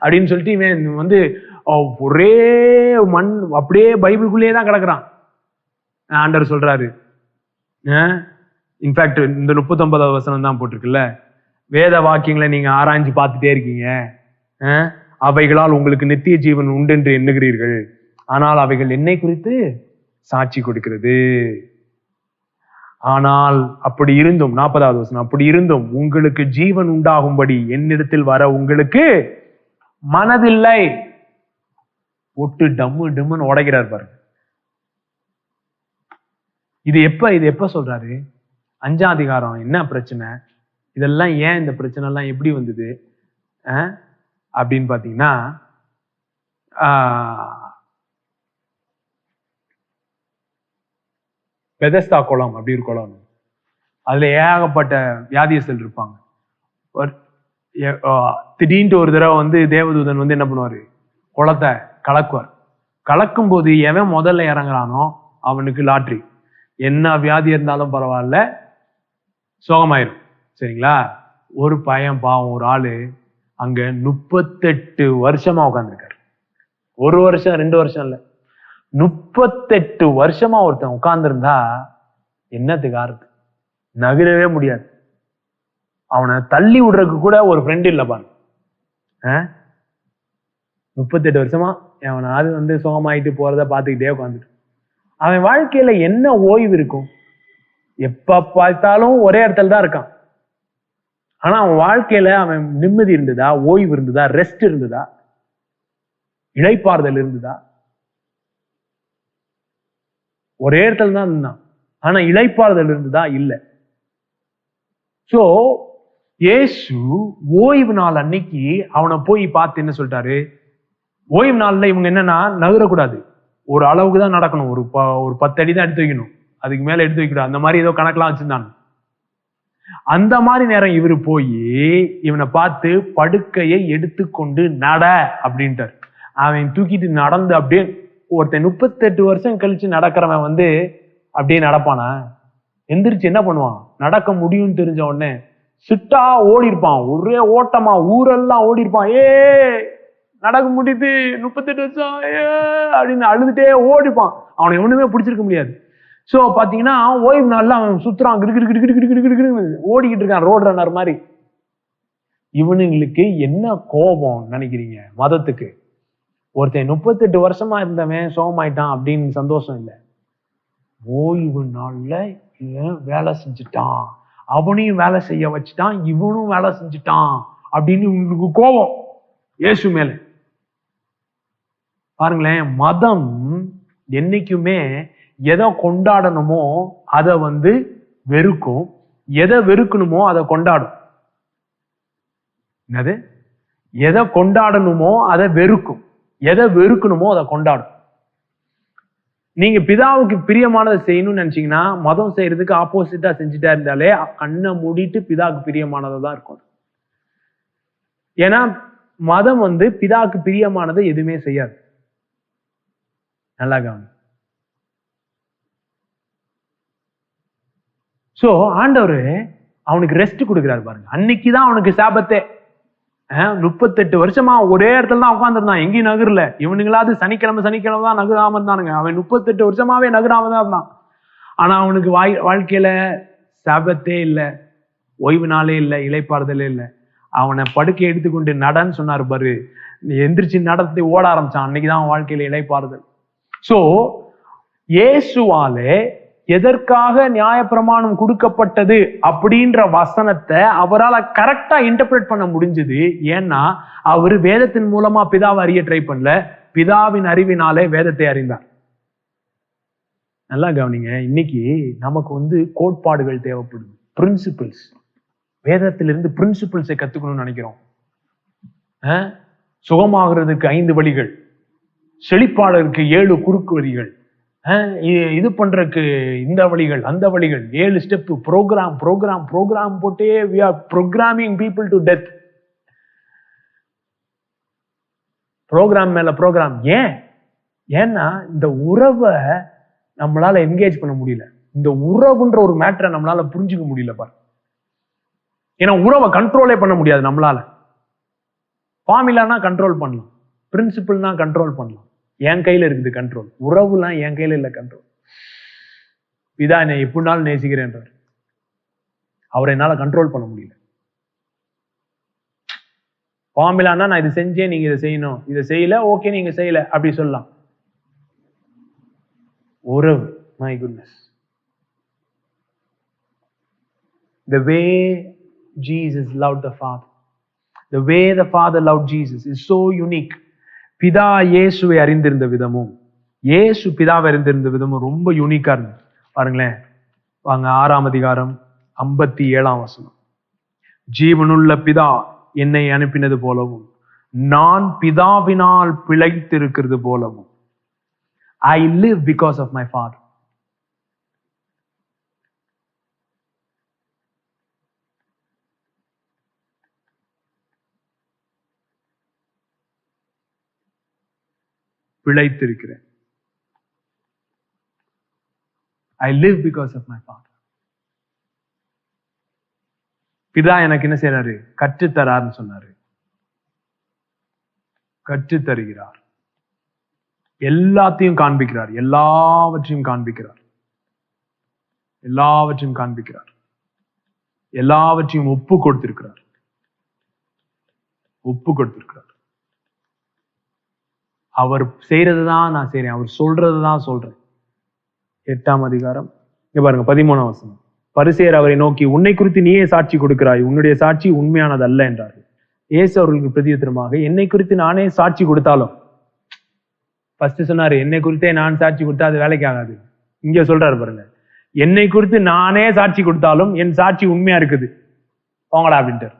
Speaker 1: அப்படின்னு சொல்லிட்டு இவன் வந்து ஒரே மண் அப்படியே பைபிளுக்குள்ளேயே தான் கிடக்குறான். ஆண்டவர் சொல்றாரு, இன்ஃபேக்ட் இந்த 39வது வசனம் தான் போட்டிருக்குல்ல, வேத வாக்கியங்களை நீங்க ஆராய்ஞ்சு பார்த்துட்டே இருக்கீங்க, அவைகளால் உங்களுக்கு நித்திய ஜீவன் உண்டு என்று எண்ணுகிறீர்கள், ஆனால் அவைகள் என்னை குறித்து சாட்சி கொடுக்கிறது. ஆனால் அப்படி இருந்தும் 40வது வசனம், அப்படி இருந்தும் உங்களுக்கு ஜீவன் உண்டாகும்படி என்னிடத்தில் வர உங்களுக்கு மனதில்லை. ஒட்டு டம்மு டம்முன்னு உடைக்கிறார் பாருங்க. இது எப்ப சொல்றாரு? 5ஆம் அதிகாரம். என்ன பிரச்சனை இதெல்லாம், ஏன் இந்த பிரச்சனை எல்லாம் எப்படி வந்தது அப்படின்னு பாத்தீங்கன்னா, பெதஸ்தா குளம் அப்படி ஒரு குளம், அதுல ஏகப்பட்ட வியாதியஸ்தல் இருப்பாங்க. திடீர்னு ஒரு தடவை வந்து தேவதூதன் வந்து என்ன பண்ணுவாரு, குளத்தை கலக்குவார். கலக்கும் போது எவன் முதல்ல இறங்குறானோ அவனுக்கு லாட்ரி. என்ன வியாதி இருந்தாலும் பரவாயில்ல, சோகமாயிரும். சரிங்களா? ஒரு பையன் பாவம், ஒரு ஆளு அங்க 38 வருஷமா உட்காந்துருக்காரு. 1 வருஷம் 2 வருஷம் இல்ல, 38 வருஷமா ஒருத்தன் உட்கார்ந்துருந்தா என்னத்துக்கு ஆறுது? நகரவே முடியாது. அவனை தள்ளி விடுறதுக்கு கூட ஒரு ஃப்ரெண்ட் இல்லை பாருங்க. 38 வருஷமா அவனாவது வந்து சுகமாயிட்டு போறத பார்த்துக்கிட்டே உட்காந்துட்டு, அவன் வாழ்க்கையில என்ன ஓய்வு இருக்கும்? எப்ப பார்த்தாலும் ஒரே இடத்துல தான் இருக்கான். ஆனா அவன் வாழ்க்கையில அவன் நிம்மதி இருந்ததா? ஓய்வு இருந்ததா? ரெஸ்ட் இருந்ததா? இளைப்பாறுதல் இருந்ததா? ஒரே இடத்துல தான் இருந்தான். ஆனா இளைப்பாறுதல் இருந்ததா? இல்ல. சோ இயேசு ஓய்வு நாள் அன்னைக்கு அவனை போய் பார்த்து என்ன சொல்லிட்டாரு? ஓய்வு நாள்ல இவங்க என்னன்னா நகரக்கூடாது, ஒரு அளவுக்கு தான் நடக்கணும், ஒரு 10 அடி தான் எடுத்து வைக்கணும், அதுக்கு மேல எடுத்து வைக்கூடாது, அந்த மாதிரி ஏதோ கணக்கெல்லாம் வச்சிருந்தாங்க. அந்த மாதிரி நேரம் இவரு போய் இவனை பார்த்து படுக்கையை எடுத்துக்கொண்டு நட அப்படின்ட்டார். அவன் தூக்கிட்டு நடந்து அப்படியே, ஒருத்தன் 38 வருஷம் கழிச்சு நடக்கிறவன் வந்து அப்படியே நடப்பானா? எந்திரிச்சு என்ன பண்ணுவான்? நடக்க முடியும்னு தெரிஞ்ச உடனே சிட்டா ஓடி இருப்பான், ஒரே ஓட்டமா ஊரெல்லாம் ஓடி இருப்பான். நடக்க முடியுது 38 வருஷம் அப்படின்னு அழுதுட்டே ஓடிப்பான். அவனை ஒண்ணுமே பிடிச்சிருக்க முடியாது. சோ பாத்தீங்கன்னா ஓய்வு நாள்ல அவன் சுத்துறான், ஓடிக்கிட்டு இருக்கான், ரோட் ரன்னர் மாதிரி. இவனுங்களுக்கு என்ன கோபம் நினைக்கிறீங்க மதத்துக்கு? ஒருத்தன் 38 வருஷமா இருந்தவன் சோகமாயிட்டான் அப்படின்னு சந்தோஷம் இல்லை. ஓய்வு நாள்ல இவன் வேலை செஞ்சுட்டான், அவனையும் வேலை செய்ய வச்சுட்டான், இவனும் வேலை செஞ்சுட்டான் அப்படின்னு உங்களுக்கு கோபம் இயேசு மேல. பாருங்களேன், மதம் என்னைக்குமே எதை கொண்டாடணுமோ அதை வந்து வெறுக்கும், எதை வெறுக்கணுமோ அதை கொண்டாடும். என்னது? எதை கொண்டாடணுமோ அதை வெறுக்கும், எதை வெறுக்கணுமோ அதை கொண்டாடும். நீங்க பிதாவுக்கு பிரியமானதை செய்யணும்னு நினைச்சீங்கன்னா மதம் செய்யறதுக்கு ஆப்போசிட்டா செஞ்சுட்டா இருந்தாலே கண்ணை மூடிட்டு பிதாவுக்கு பிரியமானதை தான் இருக்கும். ஏன்னா மதம் வந்து பிதாவுக்கு பிரியமானதை எதுவுமே செய்யாது. நல்லா கவனி. சோ ஆண்டவர் அவனுக்கு ரெஸ்ட் கொடுக்கிறாரு பாருங்க. அன்னைக்குதான் அவனுக்கு சாபத்தே. 38 வருஷமா ஒரே இடத்துல தான் உட்காந்துருந்தான், எங்கேயும் நகரல. இவனுங்களாவது சனிக்கிழமை தான் நகராம இருந்தானுங்க, அவன் 38 வருஷமாவே நகராம தான் இருந்தான். ஆனா அவனுக்கு வாழ்க்கையில சாபத்தே இல்லை, ஓய்வு நாளே இல்லை, இளைப்பாறுதலே இல்லை. அவனை படுக்கை எடுத்துக்கொண்டு நடன்னு சொன்னாரு பாரு, எந்திரிச்சு நடத்தி ஓட ஆரம்பிச்சான். அன்னைக்குதான் அவன் வாழ்க்கையில இளைப்பாறுதல். சோ இயேசுவாலே எதற்காக நியாயப்பிரமாணம் கொடுக்கப்பட்டது அப்படின்ற வசனத்தை அவரால் கரெக்டா இன்டர்பிரேட் பண்ண முடிஞ்சது. ஏன்னா அவரு வேதத்தின் மூலமா பிதாவை அறிய ட்ரை பண்ணல, பிதாவின் அறிவினாலே வேதத்தை அறிந்தார். நல்லா கவனிங்க, இன்னைக்கு நமக்கு வந்து கோட்பாடுகள் தேவைப்படுது, பிரின்சிபிள்ஸ். வேதத்திலிருந்து பிரின்சிபிள்ஸை கத்துக்கணும்னு நினைக்கிறோம். சுகமாகிறதுக்கு 5 வழிகள், செழிப்பாளருக்கு 7 குறுக்கு வழிகள், இது பண்றதுக்கு இந்த வழிகள் அந்த வழிகள் 7 ஸ்டெப் ப்ரோக்ராம் போட்டே we are programming people to death. Program மேல ப்ரோக்ராம். ஏன்னா இந்த உறவை நம்மளால என்கேஜ் பண்ண முடியல. இந்த உறவுன்ற ஒரு மேட்டரை நம்மளால புரிஞ்சுக்க முடியல பாரு. ஏன்னா உறவை கண்ட்ரோலே பண்ண முடியாது நம்மளால. ஃபார்முலானா கண்ட்ரோல் பண்ணலாம், பிரின்சிபிள்னா கண்ட்ரோல் பண்ணலாம். என் கையில இருக்குது கண்ட்ரோல். உறவுலாம் என் கையில இல்ல கண்ட்ரோல். பிதா என்னை எப்படினாலும் நேசிக்கிறேன்றார். அவரை என்னால கண்ட்ரோல் பண்ண முடியல. ஃபார்முலானா நான் இது செஞ்சேன், நீங்க இதை செய்யணும், இதை செய்யல, ஓகே நீங்க செய்யல அப்படி சொல்லலாம். உறவு, my goodness. The way Jesus loved the Father, the way the Father loved Jesus is so unique. பிதா இயேசுவை அறிந்திருந்த விதமும் இயேசு பிதாவை அறிந்திருந்த விதமும் ரொம்ப யூனிக்கா இருந்தது. பாருங்களேன், வாங்க 6ஆம் அதிகாரம் 57ஆம் வசனம். ஜீவனுள்ள பிதா என்னை அனுப்பினது போலவும் நான் பிதாவினால் பிழைத்திருக்கிறது போலவும் I live because of my Father. பிழைத்திருக்கிறேன். I live because of my Father. பிதா எனக்கு என்ன செய்யறாரு? கற்றுத்தராருன்னு சொன்னாரு. கற்றுத்தருகிறார். எல்லாத்தையும் காண்பிக்கிறார். எல்லாவற்றையும் காண்பிக்கிறார். எல்லாவற்றையும் காண்பிக்கிறார். எல்லாவற்றையும் ஒப்பு கொடுத்திருக்கிறார். ஒப்பு கொடுத்திருக்கிறார். அவர் செய்யறதுதான் நான் செய்றேன், அவர் சொல்றதுதான் சொல்றேன். 8ஆம் அதிகாரம் இங்க பாருங்க 13ஆம் வசனம். பரிசேயர் அவரை நோக்கி, உன்னை குறித்து நீயே சாட்சி கொடுக்கிறாய், உன்னுடைய சாட்சி உண்மையானது அல்ல என்றார்கள். இயேசு அவர்களுக்கு பிரதியுத்தரமாக, என்னை குறித்து நானே சாட்சி கொடுத்தாலும், ஃபர்ஸ்ட் சொன்னாரு என்னை குறித்தே நான் சாட்சி கொடுத்தா அது வேலைக்கு ஆகாது. இங்க சொல்றாரு பாருங்க, என்னை குறித்து நானே சாட்சி கொடுத்தாலும் என் சாட்சி உண்மையா இருக்குது, போங்கடா அப்படின்ட்டு.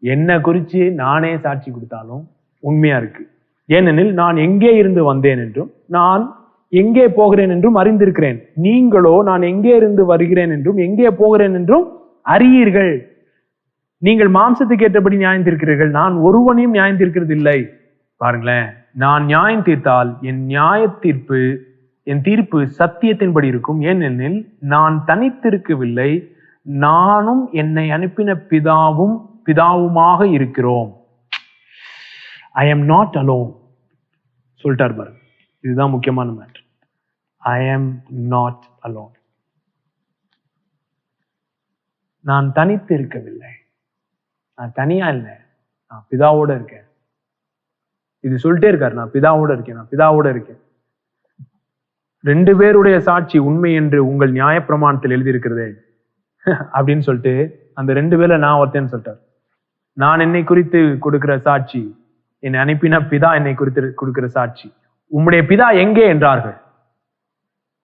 Speaker 1: என்னை குறித்து நானே சாட்சி கொடுத்தாலும் உண்மையா இருக்கு. ஏனெனில் நான் எங்கே இருந்து வந்தேன் என்றும் நான் எங்கே போகிறேன் என்றும் அறிந்திருக்கிறேன். நீங்களோ நான் எங்கே இருந்து வருகிறேன் என்றும் எங்கே போகிறேன் என்றும் அறியீர்கள். நீங்கள் மாம்சத்துக்கு ஏற்றபடி நியாயம் தீர்க்கிறீர்கள், நான் ஒருவனையும் நியாயம் தீர்க்கிறது இல்லை. பாருங்களேன், நான் நியாயம் தீர்த்தால் என் தீர்ப்பு சத்தியத்தின்படி இருக்கும். ஏனெனில் நான் தனித்திருக்கவில்லை, நானும் என்னை அனுப்பின பிதாவுமாக இருக்கிறோம். I am not alone. சொல்லிட்டார் பாருங்க, இதுதான் முக்கியமான matter. I am not alone. நான் தனித்து இருக்கவில்லை, நான் தனியா இல்லை, நான் பிதாவோட இருக்கேன். இது சொல்லிட்டே இருக்காரு, நான் பிதாவோட இருக்கேன், நான் பிதாவோட இருக்கேன். 2 பேருடைய சாட்சி உண்மை என்று உங்கள் நியாயப்பிரமாணத்தில் எழுதியிருக்கிறதே அப்படின்னு சொல்லிட்டு அந்த 2 பேர்ல நான் ஒருத்தேன்னு சொல்லிட்டார். நான் என்னை குறித்து கொடுக்கிற சாட்சி, என்னை அனுப்பின பிதா என்னை குறித்து கொடுக்கிற சாட்சி. உம்முடைய பிதா எங்கே என்றார்கள்.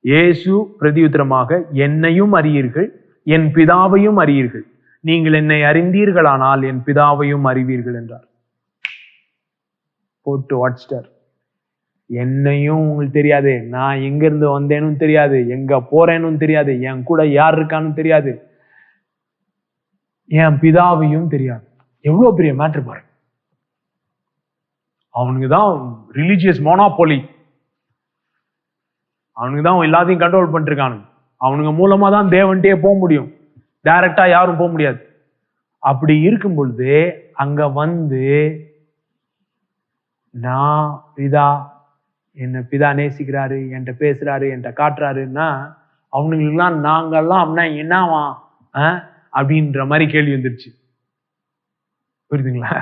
Speaker 1: இயேசு பிரதியுத்தரமாக, என்னையும் அறியீர்கள், என் பிதாவையும் அறியீர்கள். நீங்கள் என்னை அறிந்தீர்களானால் என் பிதாவையும் அறிவீர்கள் என்றார். போட்டு வாட்ஸ்டர். என்னையும் உங்களுக்கு தெரியாது, நான் எங்க இருந்து வந்தேனும் தெரியாது, எங்க போறேன்னு தெரியாது, என் கூட யார் இருக்கான்னு தெரியாது, என் பிதாவையும் தெரியாது. எவ்வளவு பெரிய மேட்டர் பாருங்க. அவனுக்குதான் ரிலிஜியஸ் மோனோபோலி, அவனுக்கு தான் எல்லாத்தையும் கண்ட்ரோல் பண்ணிட்டு இருக்கானுங்க. அவனுங்க மூலமா தான் தேவன்ட்டே போக முடியும், டைரக்டா யாரும் போக முடியாது. அப்படி இருக்கும் பொழுது அங்க வந்து நான் என்ன பிதா நேசிக்கிறாரு, என்கிட்ட பேசுறாரு, என்கிட்ட காட்டுறாருன்னா அவனுங்களுக்குலாம் நாங்கெல்லாம் அப்படின்னா என்னவா அப்படின்ற மாதிரி கேள்வி வந்துருச்சு. புரியுதுங்களா?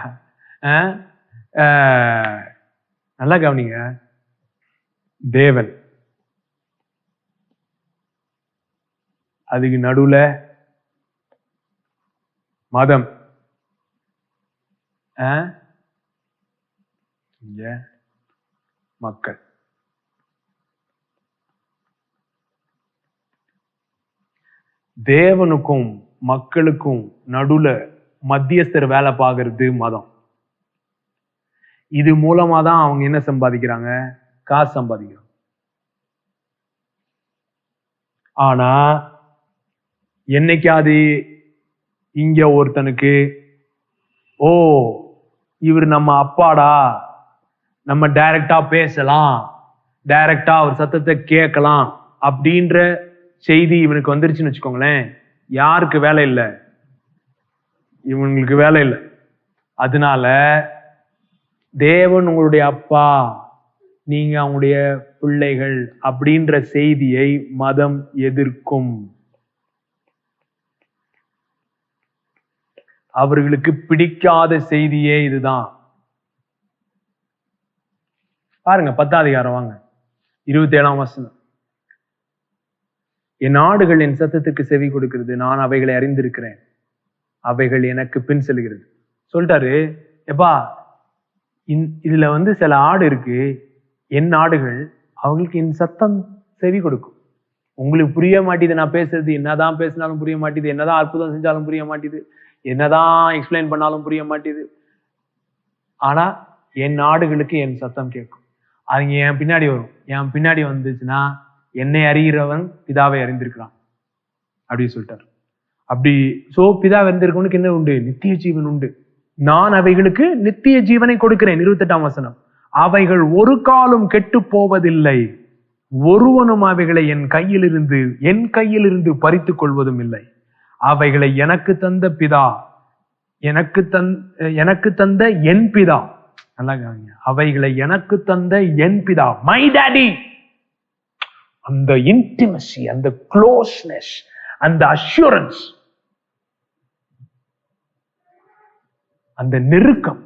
Speaker 1: நல்லா கவனிங்க. தேவன், அதுக்கு நடுவுல மதம், இங்க மக்கள். தேவனுக்கும் மக்களுக்கும் நடுவுல மத்தியஸ்தர் வேலை பார்க்கறது மதம். இது மூலமா தான் அவங்க என்ன சம்பாதிக்கிறாங்க? காசு சம்பாதிக்கிறோம். ஆனா என்னைக்காவது இங்க ஒருத்தனுக்கு ஓ இவர் நம்ம அப்பாடா, நம்ம டைரக்டா பேசலாம், டைரக்டா அவர் சத்தத்தை கேட்கலாம் அப்படின்ற செய்தி இவனுக்கு வந்துருச்சுன்னு வச்சுக்கோங்களேன், யாருக்கு வேலை இல்லை? இவங்களுக்கு வேலை இல்லை. அதனால தேவன் உங்களுடைய அப்பா, நீங்க அவங்களுடைய பிள்ளைகள் அப்படின்ற செய்தியை மதம் எதிர்க்கும். அவர்களுக்கு பிடிக்காத செய்தியே இதுதான். பாருங்க 10ஆம் அதிகாரம் வாங்க, 27ஆம் வசனம். என் ஆடுகள் என் சத்தத்துக்கு செவி கொடுக்கிறது, நான் அவைகளை அறிந்திருக்கிறேன், அவைகள் எனக்கு பின் செல்கிறது. சொல்லிட்டாரு, எப்பா இதுல சில ஆடு இருக்கு, என் ஆடுகள், அவங்களுக்கு என் சத்தம் செவி கொடுக்கும். உங்களுக்கு புரிய மாட்டேது நான் பேசுறது, என்னதான் பேசினாலும் புரிய மாட்டேது, என்னதான் அற்புதம் செஞ்சாலும் புரிய மாட்டேது, என்னதான் எக்ஸ்பிளைன் பண்ணாலும் புரிய மாட்டேது. ஆனா என் ஆடுகளுக்கு என் சத்தம் கேட்கும். அவங்க என் பின்னாடி வரும். என் பின்னாடி வந்துச்சுன்னா என்னை அறிகிறவன் பிதாவை அறிந்திருக்கிறான் அப்படின்னு சொல்லிட்டாரு. அப்படி பிதாவை அறிந்திருக்கவனுக்கு என்ன உண்டு? நித்திய ஜீவன் உண்டு. நான் அவைகளுக்கு நித்திய ஜீவனை கொடுக்கிறேன். 28ஆம் வசனம். அவைகள் ஒரு காலம் கெட்டு போவதில்லை, ஒருவனும் அவைகளை என் கையிலிருந்து பறித்துக் கொள்வதும் இல்லை. அவைகளை எனக்கு தந்த பிதா, எனக்கு தந்த என் பிதா, நல்லா கேளுங்க, அவைகளை எனக்கு தந்த என் பிதா, மை டாடி. அந்த இன்டிமசி, அந்த க்ளோஸ்னஸ், அந்த அஷூரன்ஸ், அந்த நெருக்கம்,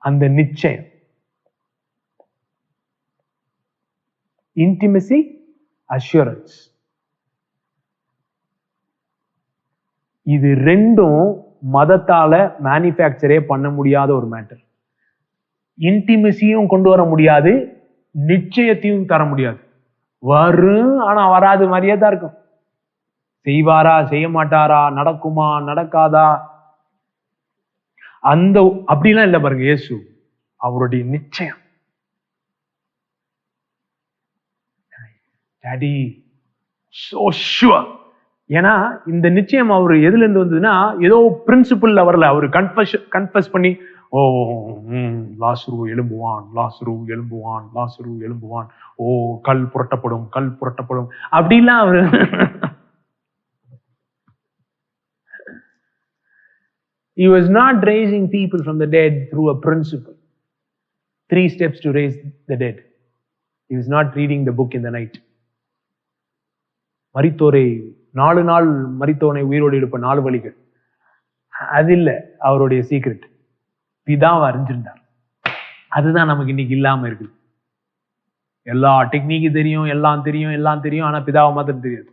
Speaker 1: அந்த நிச்சயம், இன்டிமசி, அஷூரன்ஸ், இது ரெண்டும் மதத்தால மேனுஃபேக்சரே பண்ண முடியாத ஒரு மேட்டர். இன்டிமசியும் கொண்டு வர முடியாது, நிச்சயத்தையும் தர முடியாது. வரும், ஆனா வராது மாதிரியே தான் இருக்கும். செய்வாரா செய்ய மாட்டாரா, நடக்குமா நடக்காதா, அந்த அப்படிலாம் இல்லை பாருங்க. இயேசு அவருடைய நிச்சயம், டாடி சோ ஷுவர். ஏன்னா இந்த நிச்சயம் அவர் எதுல இருந்து வந்ததுன்னா, ஏதோ பிரின்சிபிள்ல வரல. அவர் கன்ஃபஸ் பண்ணி ஓ லாசரு எழும்புவான், லாசரு எழும்புவான், லாசரு எழும்புவான், ஓ கல் புரட்டப்படும், கல் புரட்டப்படும் அப்படிலாம் அவரு He was not raising people from the dead through a principle. 3 steps to raise the dead. He was not reading the book in the night. மரித்தோரை 4 நாள் மரித்தோனை உயிரோடு எழுப்ப 4 வழிகள், அது இல்ல அவருடைய சீக்ரெட். பிதாவை அறிஞ்சிருந்தார். அதுதான் நமக்கு இன்னைக்கு இல்லாம இருக்கு. எல்லா டெக்னிக்கு தெரியும், எல்லாம் தெரியும், ஆனா பிதாவை மாத்திரம் தெரியாது.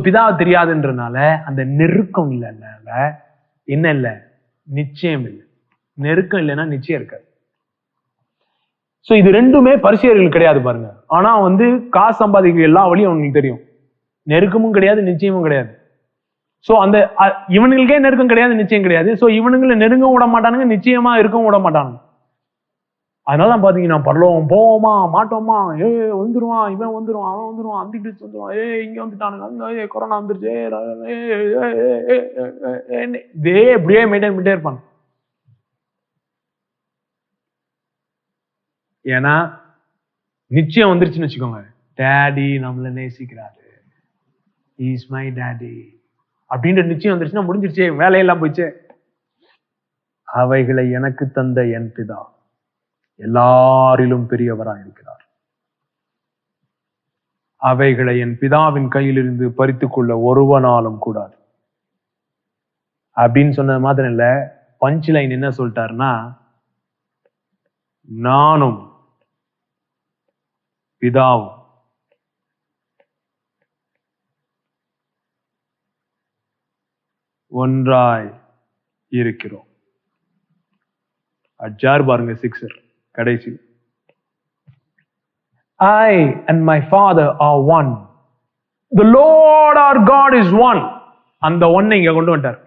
Speaker 1: பிதாவை தெரியாதுன்றனால அந்த நெருக்கம் இல்லைனால என்ன இல்ல, நிச்சயம் இல்லை. நெருக்கம் இல்லைன்னா நிச்சயம் இருக்காது. இது ரெண்டுமே பரிசேயர்கள் கிடையாது பாருங்க. ஆனா காசு சம்பாதிக்கிற எல்லா வழியும் அவங்களுக்கு தெரியும். நெருக்கமும் கிடையாது, நிச்சயமும் கிடையாது. அந்த இவனுங்களுக்கே நெருக்கம் கிடையாது, நிச்சயம் கிடையாது. இவனுங்களை நெருங்க விட மாட்டானுங்க, நிச்சயமா இருக்கவும் விட மாட்டானுங்க. அதனாலதான் பாத்தீங்கன்னா பரலோகம் போவோமா மாட்டோமா, வந்துருவான், இவன் வந்துருவான், அவன் வந்துருவான், அந்த கிறிஸ்து வந்துருவான், இங்க வந்துட்டானுங்க, கொரோனா வந்துருச்சு, இப்படியே மெயின்டைன் இருப்பாங்க. ஏன்னா நிச்சயம் வந்துருச்சுன்னு வச்சுக்கோங்க, டேடி நம்மள நேசிக்கிறாரு, இஸ் மை டாடி அப்படின்ற நிச்சயம் வந்துருச்சுன்னா முடிஞ்சிருச்சே, வேலையெல்லாம் போயிடுச்சு. அவைகளை எனக்கு தந்த என் பிதா எல்லாரிலும் பெரியவராக இருக்கிறார். அவைகளை என் பிதாவின் கையிலிருந்து பறித்துக் கொள்ள ஒருவனாலும் கூடாது அப்படின்னு சொன்னது மாத்திரம் இல்ல, பஞ்ச் லைன் என்ன சொல்லிட்டாருன்னா, நானும் பிதாவும் ஒன்றாய் இருக்கிறோம். அஜார் பாருங்க 6 கடைசி. I and my Father are one. The Lord our God is one. அந்த ஒன்னை இங்க கொண்டு வந்துட்டார்.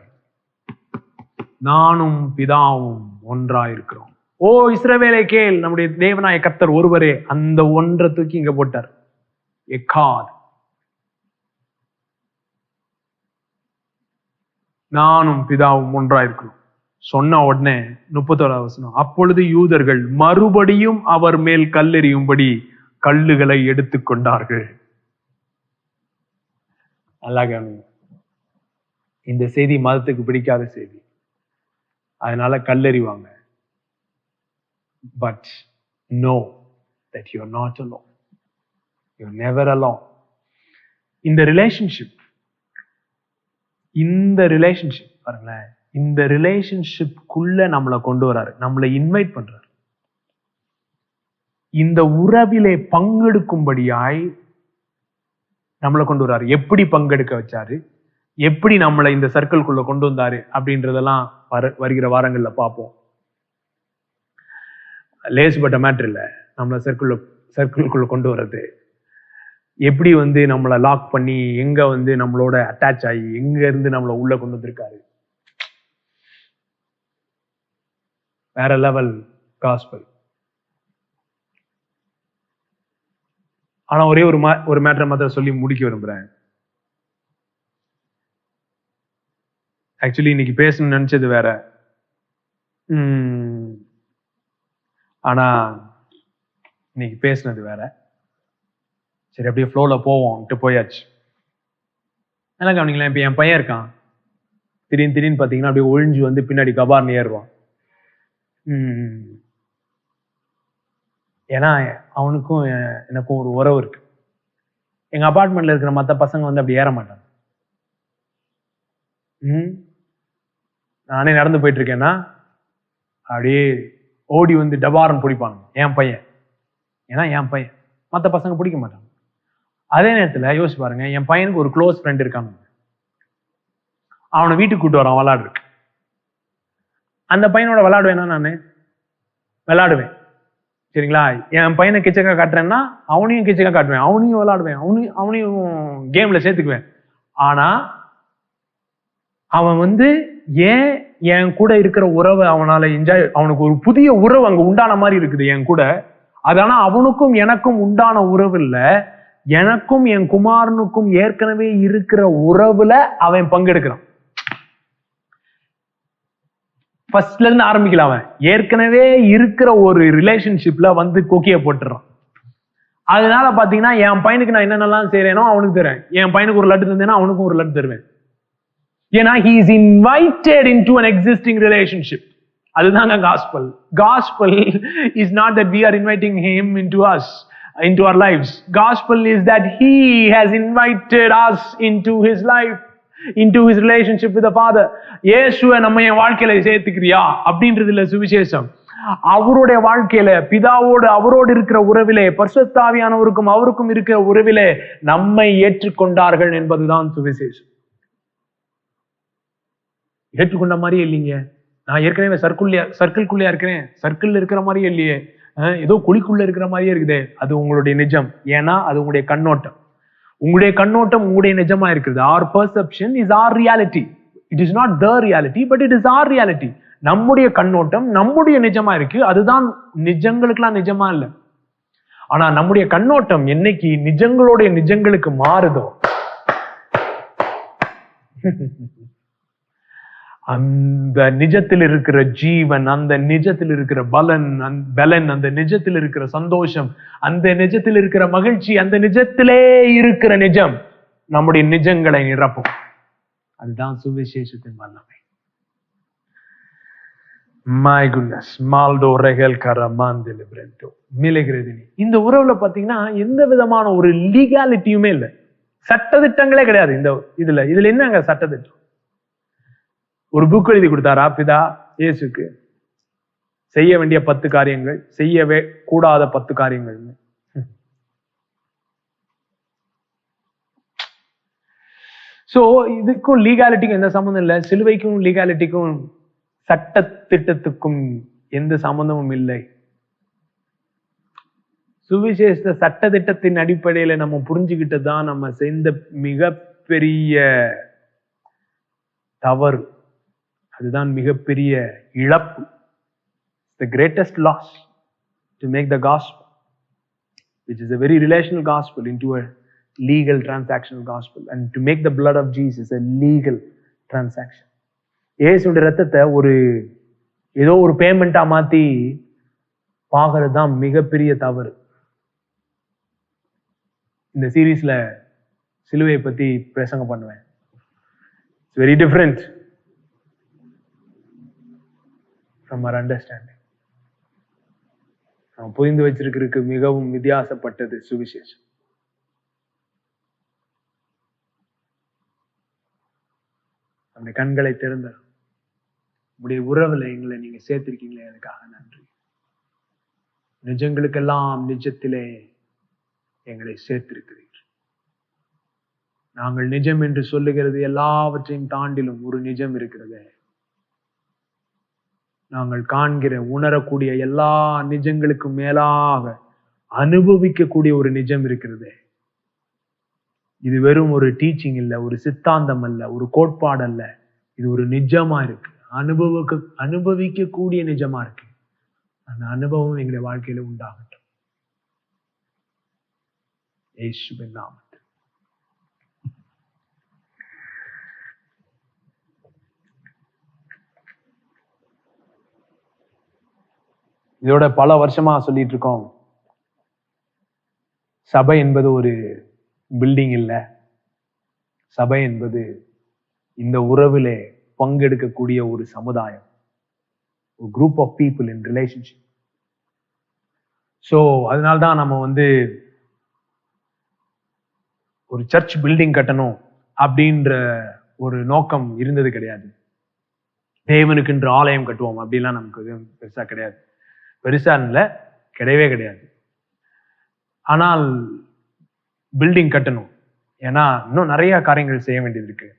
Speaker 1: நானும் பிதாவும் ஒன்றாய் இருக்கிறோம். ஓ இஸ்ரவேலே கேள், நம்முடைய தேவனாய கர்த்தர் ஒருவரே. அந்த ஒன்றை தூக்கி இங்க போட்டார். எக்காத், நானும் பிதாவும் ஒன்றாயிருக்கணும் சொன்ன உடனே 31வது வசனம், அப்பொழுது யூதர்கள் மறுபடியும் அவர் மேல் கல்லெறியும்படி கல்லுகளை எடுத்துக்கொண்டார்கள். நல்லா கவனிங்க, இந்த செய்தி மதத்துக்கு பிடிக்காத செய்தி, அதனால கல்லெறிவாங்க. But know that you are not alone. You are never alone. இந்த ரிலேஷன்ஷிப் பாருங்களேன், இந்த ரிலேஷன்ஷிப்குள்ள நம்மளை கொண்டு வராரு, நம்மளை இன்வைட் பண்றாரு. இந்த உறவிலே பங்கெடுக்கும்படியாய் நம்மளை கொண்டு வராரு. எப்படி பங்கெடுக்க வச்சாரு, எப்படி நம்மளை இந்த சர்க்கிள்குள்ள கொண்டு வந்தாரு அப்படின்றதெல்லாம் வருகிற வாரங்கள்ல பார்ப்போம். லேசுபட்ட மேட்டர் இல்லை நம்மளை சர்க்கிள்குள்ள கொண்டு வர்றது. எப்படி நம்மளை லாக் பண்ணி எங்க நம்மளோட அட்டாச் ஆகி எங்க இருந்து நம்மளை உள்ள கொண்டு வந்திருக்காரு. வேற லெவல் காஸ்பல். ஆனா ஒரே ஒரு மேட்டரை மாத்திரம் சொல்லி முடிக்க விரும்புறேன். ஆக்சுவலி இன்னைக்கு பேசணும்னு நினைச்சது வேற, ஆனா இன்னைக்கு பேசினது வேற. சரி, அப்படியே ஃப்ளோல போவோம்ட்டு போயாச்சு. நல்லா கவனிங்களேன், இப்ப என் பையன் இருக்கான், திடீர்னு பாத்தீங்கன்னா அப்படியே ஒழிஞ்சு பின்னாடி கபார்னு ஏறுவான். ஏன்னா அவனுக்கும் எனக்கும் ஒரு உறவு இருக்கு. எங்க அபார்ட்மெண்ட்ல இருக்கிற மற்ற பசங்க அப்படி ஏற மாட்டாங்க. நானே நடந்து போயிட்டு இருக்கேன்னா அப்படியே ஓடி டபாரம் பிடிப்பாங்க என் பையன். ஏன்னா என் பையன், மற்ற பசங்க பிடிக்க மாட்டாங்க. அதே நேரத்துல யோசிச்சு பாருங்க, என் பையனுக்கு ஒரு க்ளோஸ் ஃப்ரெண்ட் இருக்காங்க, அவனை வீட்டுக்கு கூட்டு வரான் விளையாடுறதுக்கு. அந்த பையனோட விளையாடுவேன்னா நான் விளையாடுவேன், சரிங்களா? என் பையனை கிச்சக்கா காட்டுறேன்னா அவனையும் கிச்சக்கா காட்டுவேன், அவனையும் விளையாடுவேன், அவனையும் கேம்ல சேர்த்துக்குவேன். ஆனா அவன் ஏன் என் கூட இருக்கிற உறவை அவனால என்ஜாய், அவனுக்கு ஒரு புதிய உறவு அங்க உண்டான மாதிரி இருக்குது என் கூட. அதனால அவனுக்கும் எனக்கும் உண்டான உறவு இல்ல, எனக்கும் என் குமாரனுக்கும் ஏற்கனவே இருக்கிற உறவுல அவன் பங்கெடுக்கிறான். ஃபர்ஸ்ட்ல இருந்து ஆரம்பிக்கலாம். அவன் ஏற்கனவே இருக்கிற ஒரு ரிலேஷன்ஷிப்ல கொக்கிய போட்டுறான். அதனால பாத்தீங்கன்னா என் பையனுக்கு நான் என்னென்னலாம் செய்யறேனோ அவனுக்கு தருவேன். என் பையனுக்கு ஒரு லட்டு தந்தேன்னா அவனுக்கும் ஒரு லட்டு தருவேன். ஏன்னா he is invited into an existing relationship. அதுதாங்க gospel. Gospel is not that we are inviting him into us, into our lives. Gospel is that he has invited us into his life, into his relationship with the Father. இயேசுவை நம்ம என் வாழ்க்கையில சேர்த்துக்கிறியா அப்படின்றதுல சுவிசேஷம். அவருடைய வாழ்க்கையில பிதாவோடு அவரோடு இருக்கிற உறவிலே, பரிசுத்த ஆவியானவருக்கும் அவருக்கும் இருக்கிற உறவிலே நம்மை ஏற்றுக்கொண்டார்கள் என்பதுதான் சுவிசேஷம். ஏற்றுக்கொண்ட மாதிரியே இல்லைங்க. நான் ஏற்கனவே சர்க்கிள்குள்ளே இருக்கிறேன், சர்க்கிள் இருக்கிற மாதிரியே இல்லையே, ஏதோ குழிக்குள்ள இருக்கிற மாதிரியே இருக்குதே. அது உங்களுடைய நிஜம். ஏன்னா அது உங்களுடைய கண்ணோட்டம். உங்களுடைய கண்ணோட்டம் உங்களுடைய நிஜமா இருக்குது. Our perception is our reality. It is not the reality, but it is our reality. நம்முடைய கண்ணோட்டம் நம்முடைய நிஜமா இருக்கு. அதுதான் நிஜங்களுக்கெல்லாம் நிஜமா இல்லை. ஆனா நம்முடைய கண்ணோட்டம் என்னைக்கு நிஜங்களுடைய நிஜங்களுக்கு மாறுதோ, அந்த நிஜத்தில் இருக்கிற ஜீவன், அந்த நிஜத்தில் இருக்கிற பலன், அந்த நிஜத்தில் இருக்கிற சந்தோஷம், அந்த நிஜத்தில் இருக்கிற மகிழ்ச்சி, அந்த நிஜத்திலே இருக்கிற நிஜம் நம்முடைய நிஜங்களை நிரப்பும். அதுதான் சுவிசேஷத்தின் வல்லமை. My goodness, Maldo Regel Karaman Delibrento Milegredini. இந்த உறவுல பாத்தீங்கன்னா எந்த விதமான ஒரு லீகாலிட்டியுமே இல்லை, சட்டதிட்டங்களே கிடையாது. இதுல என்னங்க சட்டதிட்டம்? ஒரு புக் எழுதி கொடுத்தாரா பிதா இயேசுக்கு? செய்ய வேண்டிய 10 காரியங்கள், செய்யவே கூடாத 10 காரியங்கள். சோ இதுக்கும் லீகாலிட்டிக்கும் எந்த சம்பந்தம் இல்லை. சிலுவைக்கும் லீகாலிட்டிக்கும் சட்ட திட்டத்துக்கும் எந்த சம்பந்தமும் இல்லை. சுவிசேஷ சட்ட திட்டத்தின் அடிப்படையில நம்ம புரிஞ்சுக்கிட்டதான் நம்ம செய்த மிகப்பெரிய தவறு. அதுதான் மிகப்பெரிய இழப்பு. the greatest loss to make the gospel, which is a very relational gospel, into a legal transactional gospel, and to make the blood of Jesus a legal transaction. இயேசுடைய ரத்தத்தை ஏதோ ஒரு பேமெண்டா மாத்தி பார்க்கறது தான் மிகப்பெரிய தவறு. இந்த சீரீஸ்ல சிலுவையை பத்தி பிரசங்கம் பண்ணுவேன். It's very different from our understanding. நாம் புரிந்து வச்சிருக்கிறதுக்கு மிகவும் வித்தியாசப்பட்டது சுவிசேஷம். நம்முடைய கண்களை திறந்த உங்களுடைய உறவுல எங்களை நீங்க சேர்த்திருக்கீங்களே, அதுக்காக நன்றி. நிஜங்களுக்கெல்லாம் நிஜத்திலே எங்களை சேர்த்திருக்கிறீர்கள். நாங்கள் நிஜம் என்று சொல்லுகிறது எல்லாவற்றையும் தாண்டிலும் ஒரு நிஜம் இருக்கிறது. நாங்கள் காண்கிற உணரக்கூடிய எல்லா நிஜங்களுக்கும் மேலாக அனுபவிக்கக்கூடிய ஒரு நிஜம் இருக்கிறது. இது வெறும் ஒரு டீச்சிங் இல்ல, ஒரு சித்தாந்தம் அல்ல, ஒரு கோட்பாடு அல்ல. இது ஒரு நிஜமா இருக்கு, அனுபவிக்கக்கூடிய நிஜமா இருக்கு. அந்த அனுபவம் எங்களுடைய வாழ்க்கையில உண்டாகட்டும், இயேசுவின் நாமத்தில். இதோட பல வருஷமா சொல்லிட்டு இருக்கோம், சபை என்பது ஒரு பில்டிங் இல்ல. சபை என்பது இந்த உறவிலே பங்கெடுக்கக்கூடிய ஒரு சமுதாயம், ஒரு group of people in relationship. So அதனால்தான் நம்ம ஒரு சர்ச் பில்டிங் கட்டணும் அப்படின்ற ஒரு நோக்கம் இருந்தது கிடையாது. தேவனுக்குன்ற ஆலயம் கட்டுவோம் அப்படிலாம் நமக்கு எதுவும் பெருசா கிடையாது. பெருசா இல்ல, கிடையவே கிடையாது. ஆனால் பில்டிங் கட்டணும், ஏன்னா இன்னும் நிறைய காரியங்கள் செய்ய வேண்டியது இருக்கு.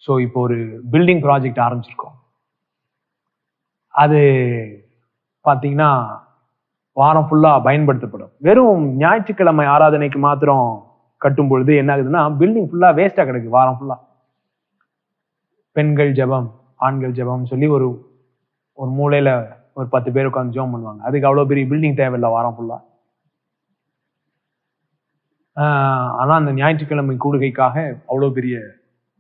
Speaker 1: ஸோ இப்போ ஒரு பில்டிங் ப்ராஜெக்ட் ஆரம்பிச்சிருக்கோம். அது பார்த்தீங்கன்னா வாரம் ஃபுல்லா பயன்படுத்தப்படும். வெறும் ஞாயிற்றுக்கிழமை ஆராதனைக்கு மாத்திரம் கட்டும் பொழுது என்ன ஆகுதுன்னா, பில்டிங் ஃபுல்லா வேஸ்டா கிடக்கு. வாரம் ஃபுல்லா பெண்கள் ஜெபம், ஆண்கள் ஜெபம் சொல்லி ஒரு மூலையில ஒரு 10 பேர் உட்காந்து ஜெபம் பண்ணுவாங்க. அதுக்கு அவ்வளவு பெரிய பில்டிங் தேவையில்லை வாரம் ஃபுல்லா. ஆனா அந்த ஞாயிற்றுக்கிழமை கூடுகைக்காக அவ்வளவு பெரிய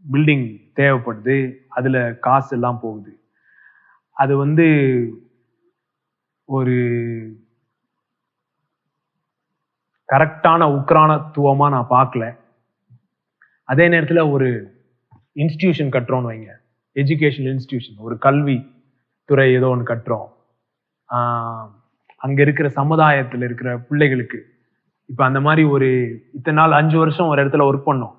Speaker 1: பில்டிங் தேவைப்படுது. அதுல காசு எல்லாம் போகுது. அது ஒரு கரெக்டான உக்ரானத்துவமா நான் பார்க்கல. அதே நேரத்துல ஒரு இன்ஸ்டிடியூஷன் கட்டுறோம்னு வைங்க, எஜுகேஷனல் இன்ஸ்டிடியூஷன், ஒரு கல்வி துறை ஏதோ ஒன்று கட்டுறோம். அங்க இருக்கிற சமுதாயத்துல இருக்கிற பிள்ளைகளுக்கு இப்ப அந்த மாதிரி ஒரு இத்தனை நாள் 5 வருஷம் ஒரு இடத்துல ஒர்க் பண்ணோம்.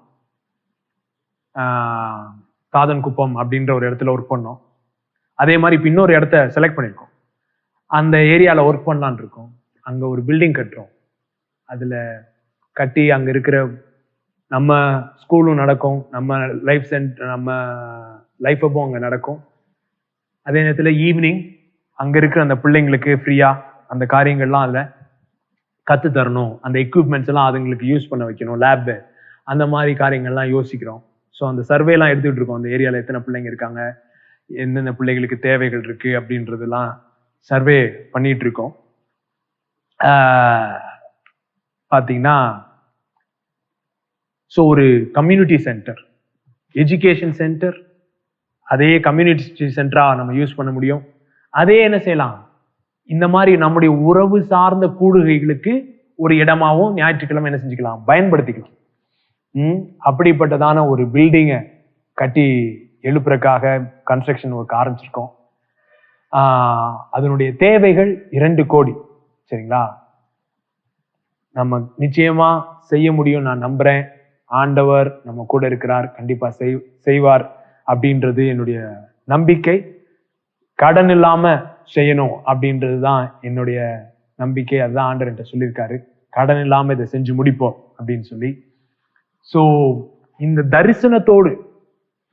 Speaker 1: தாதன்குப்பம் அப்படின்ற ஒரு இடத்துல ஒர்க் பண்ணோம். அதே மாதிரி இப்ப இன்னொரு இடத்த செலக்ட் பண்ணிருக்கோம். அந்த ஏரியால ஒர்க் பண்ணலான் இருக்கோம். அங்க ஒரு பில்டிங் கட்டுறோம். அதுல கட்டி அங்க இருக்கிற நம்ம ஸ்கூலும் நடக்கும், நம்ம லைஃப் சென்டர், நம்ம லைஃப் அப்போ அங்க நடக்கும். அதே நேரத்துல ஈவினிங் அங்க இருக்கிற அந்த பிள்ளைங்களுக்கு ஃப்ரீயா அந்த காரியங்கள்லாம் அதுல கத்து தரணும். அந்த எக்யூப்மெண்ட்ஸ் எல்லாம் அதுங்களுக்கு யூஸ் பண்ண வைக்கணும், லேப், அந்த மாதிரி காரியங்கள்லாம் யோசிக்கிறோம். ஸோ அந்த சர்வே எல்லாம் எடுத்துக்கிட்டு இருக்கோம். அந்த ஏரியால எத்தனை பிள்ளைங்க இருக்காங்க, எந்தெந்த பிள்ளைகளுக்கு தேவைகள் இருக்கு அப்படின்றதெல்லாம் சர்வே பண்ணிட்டு இருக்கோம். பாத்தீங்கன்னா ஸோ ஒரு கம்யூனிட்டி சென்டர், எஜுகேஷன் சென்டர், அதே கம்யூனிட்டி சென்டரா நம்ம யூஸ் பண்ண முடியும். அதே என்ன செய்யலாம், இந்த மாதிரி நம்முடைய உறவு சார்ந்த கூடுகைகளுக்கு ஒரு இடமாவும் ஞாயிற்றுக்கிழமை என்ன செஞ்சுக்கலாம், பயன்படுத்திக்கலாம். அப்படிப்பட்டதான ஒரு பில்டிங்கை கட்டி எழுப்புறதுக்காக கன்ஸ்ட்ரக்ஷன் ஒர்க் ஆரம்பிச்சிருக்கோம். அதனுடைய தேவைகள் 2 கோடி. சரிங்களா? நம்ம நிச்சயமா செய்ய முடியும், நான் நம்புறேன். ஆண்டவர் நம்ம கூட இருக்கிறார், கண்டிப்பா செய்வார் அப்படின்றது என்னுடைய நம்பிக்கை. கடன் இல்லாம செய்யணும் அப்படின்றதுதான் என்னுடைய நம்பிக்கை. அதுதான் ஆண்டவர் என்கிட்ட சொல்லியிருக்காரு, கடன் இல்லாம இதை செஞ்சு முடிப்போம் அப்படின்னு சொல்லி. சோ இந்த தரிசனத்தோடு,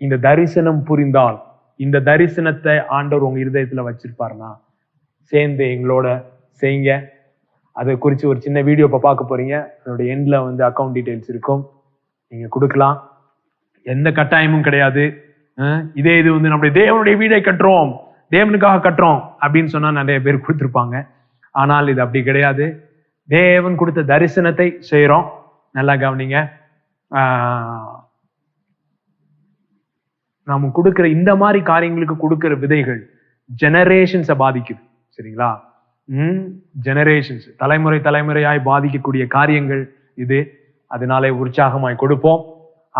Speaker 1: இந்த தரிசனம் புரிந்தால், இந்த தரிசனத்தை ஆண்டவர் உங்க இருதயத்துல வச்சிருப்பாருன்னா சேர்ந்து எங்களோட செய்யுங்க. அதை குறித்து ஒரு சின்ன வீடியோ இப்ப பார்க்க போறீங்க. அதோட எண்ட்ல அக்கௌண்ட் டீடைல்ஸ் இருக்கும், நீங்க கொடுக்கலாம். எந்த கட்டாயமும் கிடையாது. இதே இது வந்து நம்முடைய தேவனுடைய வீடை கட்டுறோம், தேவனுக்காக கட்டுறோம் அப்படின்னு சொன்னா நிறைய பேர் கொடுத்திருப்பாங்க. ஆனால் இது அப்படி கிடையாது. தேவன் கொடுத்த தரிசனத்தை செய்யறோம். நல்லா கவனிங்க. நாம கொடுக்கிற இந்த மாதிரி காரியங்களுக்கு கொடுக்கிற விதைகள் ஜெனரேஷன்ஸை பாதிக்குது. சரிங்களா? ஜெனரேஷன்ஸ், தலைமுறை தலைமுறையாய் பாதிக்கக்கூடிய காரியங்கள் இது. அதனாலே உற்சாகமாய் கொடுப்போம்.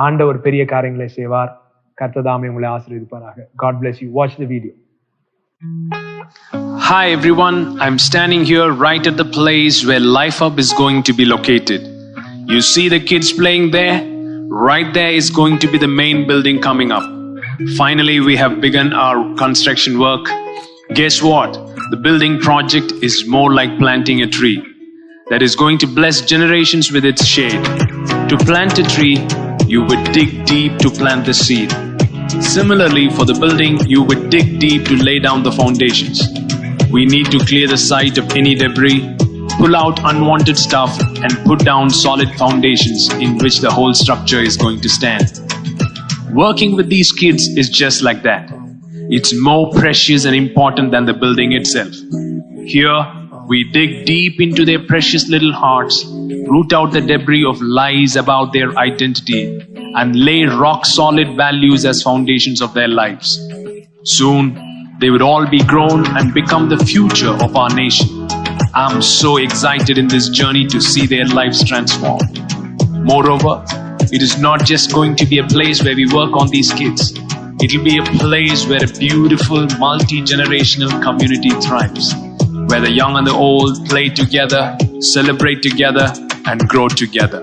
Speaker 1: ஆண்டவர் பெரிய காரியங்களை செய்வார். கர்த்ததாமே உங்களை ஆசீர்வதிப்பாராக. God bless you. Watch the video.
Speaker 2: Hi everyone, I'm standing here right at the place where Life Hub is going to be located. You see the kids playing there? Right there is going to be the main building coming up. Finally, we have begun our construction work. Guess what? The building project is more like planting a tree that is going to bless generations with its shade. To plant a tree, you would dig deep to plant the seed. Similarly, for the building, you would dig deep to lay down the foundations. We need to clear the site of any debris, pull out unwanted stuff, and put down solid foundations in which the whole structure is going to stand. Working with these kids is just like that. It's more precious and important than the building itself. Here, we dig deep into their precious little hearts, root out the debris of lies about their identity, and lay rock-solid values as foundations of their lives. Soon, they would all be grown and become the future of our nation. I'm so excited in this journey to see their lives transformed. Moreover, it is not just going to be a place where we work on these kids. It will be a place where a beautiful multi-generational community thrives, where the young and the old play together, celebrate together, and grow together.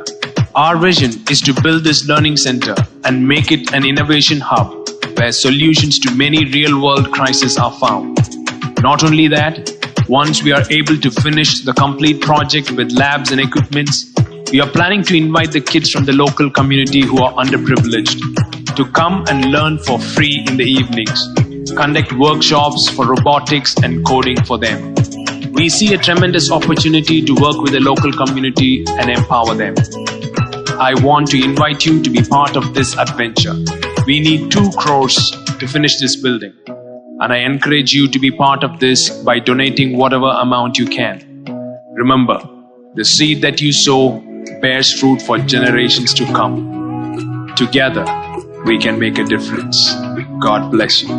Speaker 2: Our vision is to build this learning center and make it an innovation hub where solutions to many real-world crises are found. Not only that, once we are able to finish the complete project with labs and equipments, we are planning to invite the kids from the local community who are underprivileged to come and learn for free in the evenings, conduct workshops for robotics and coding for them. We see a tremendous opportunity to work with the local community and empower them. I want to invite you to be part of this adventure. We need 2 crores to finish this building, and I encourage you to be part of this by donating whatever amount you can. Remember, the seed that you sow bears fruit for generations to come. Together, we can make a difference. God bless you.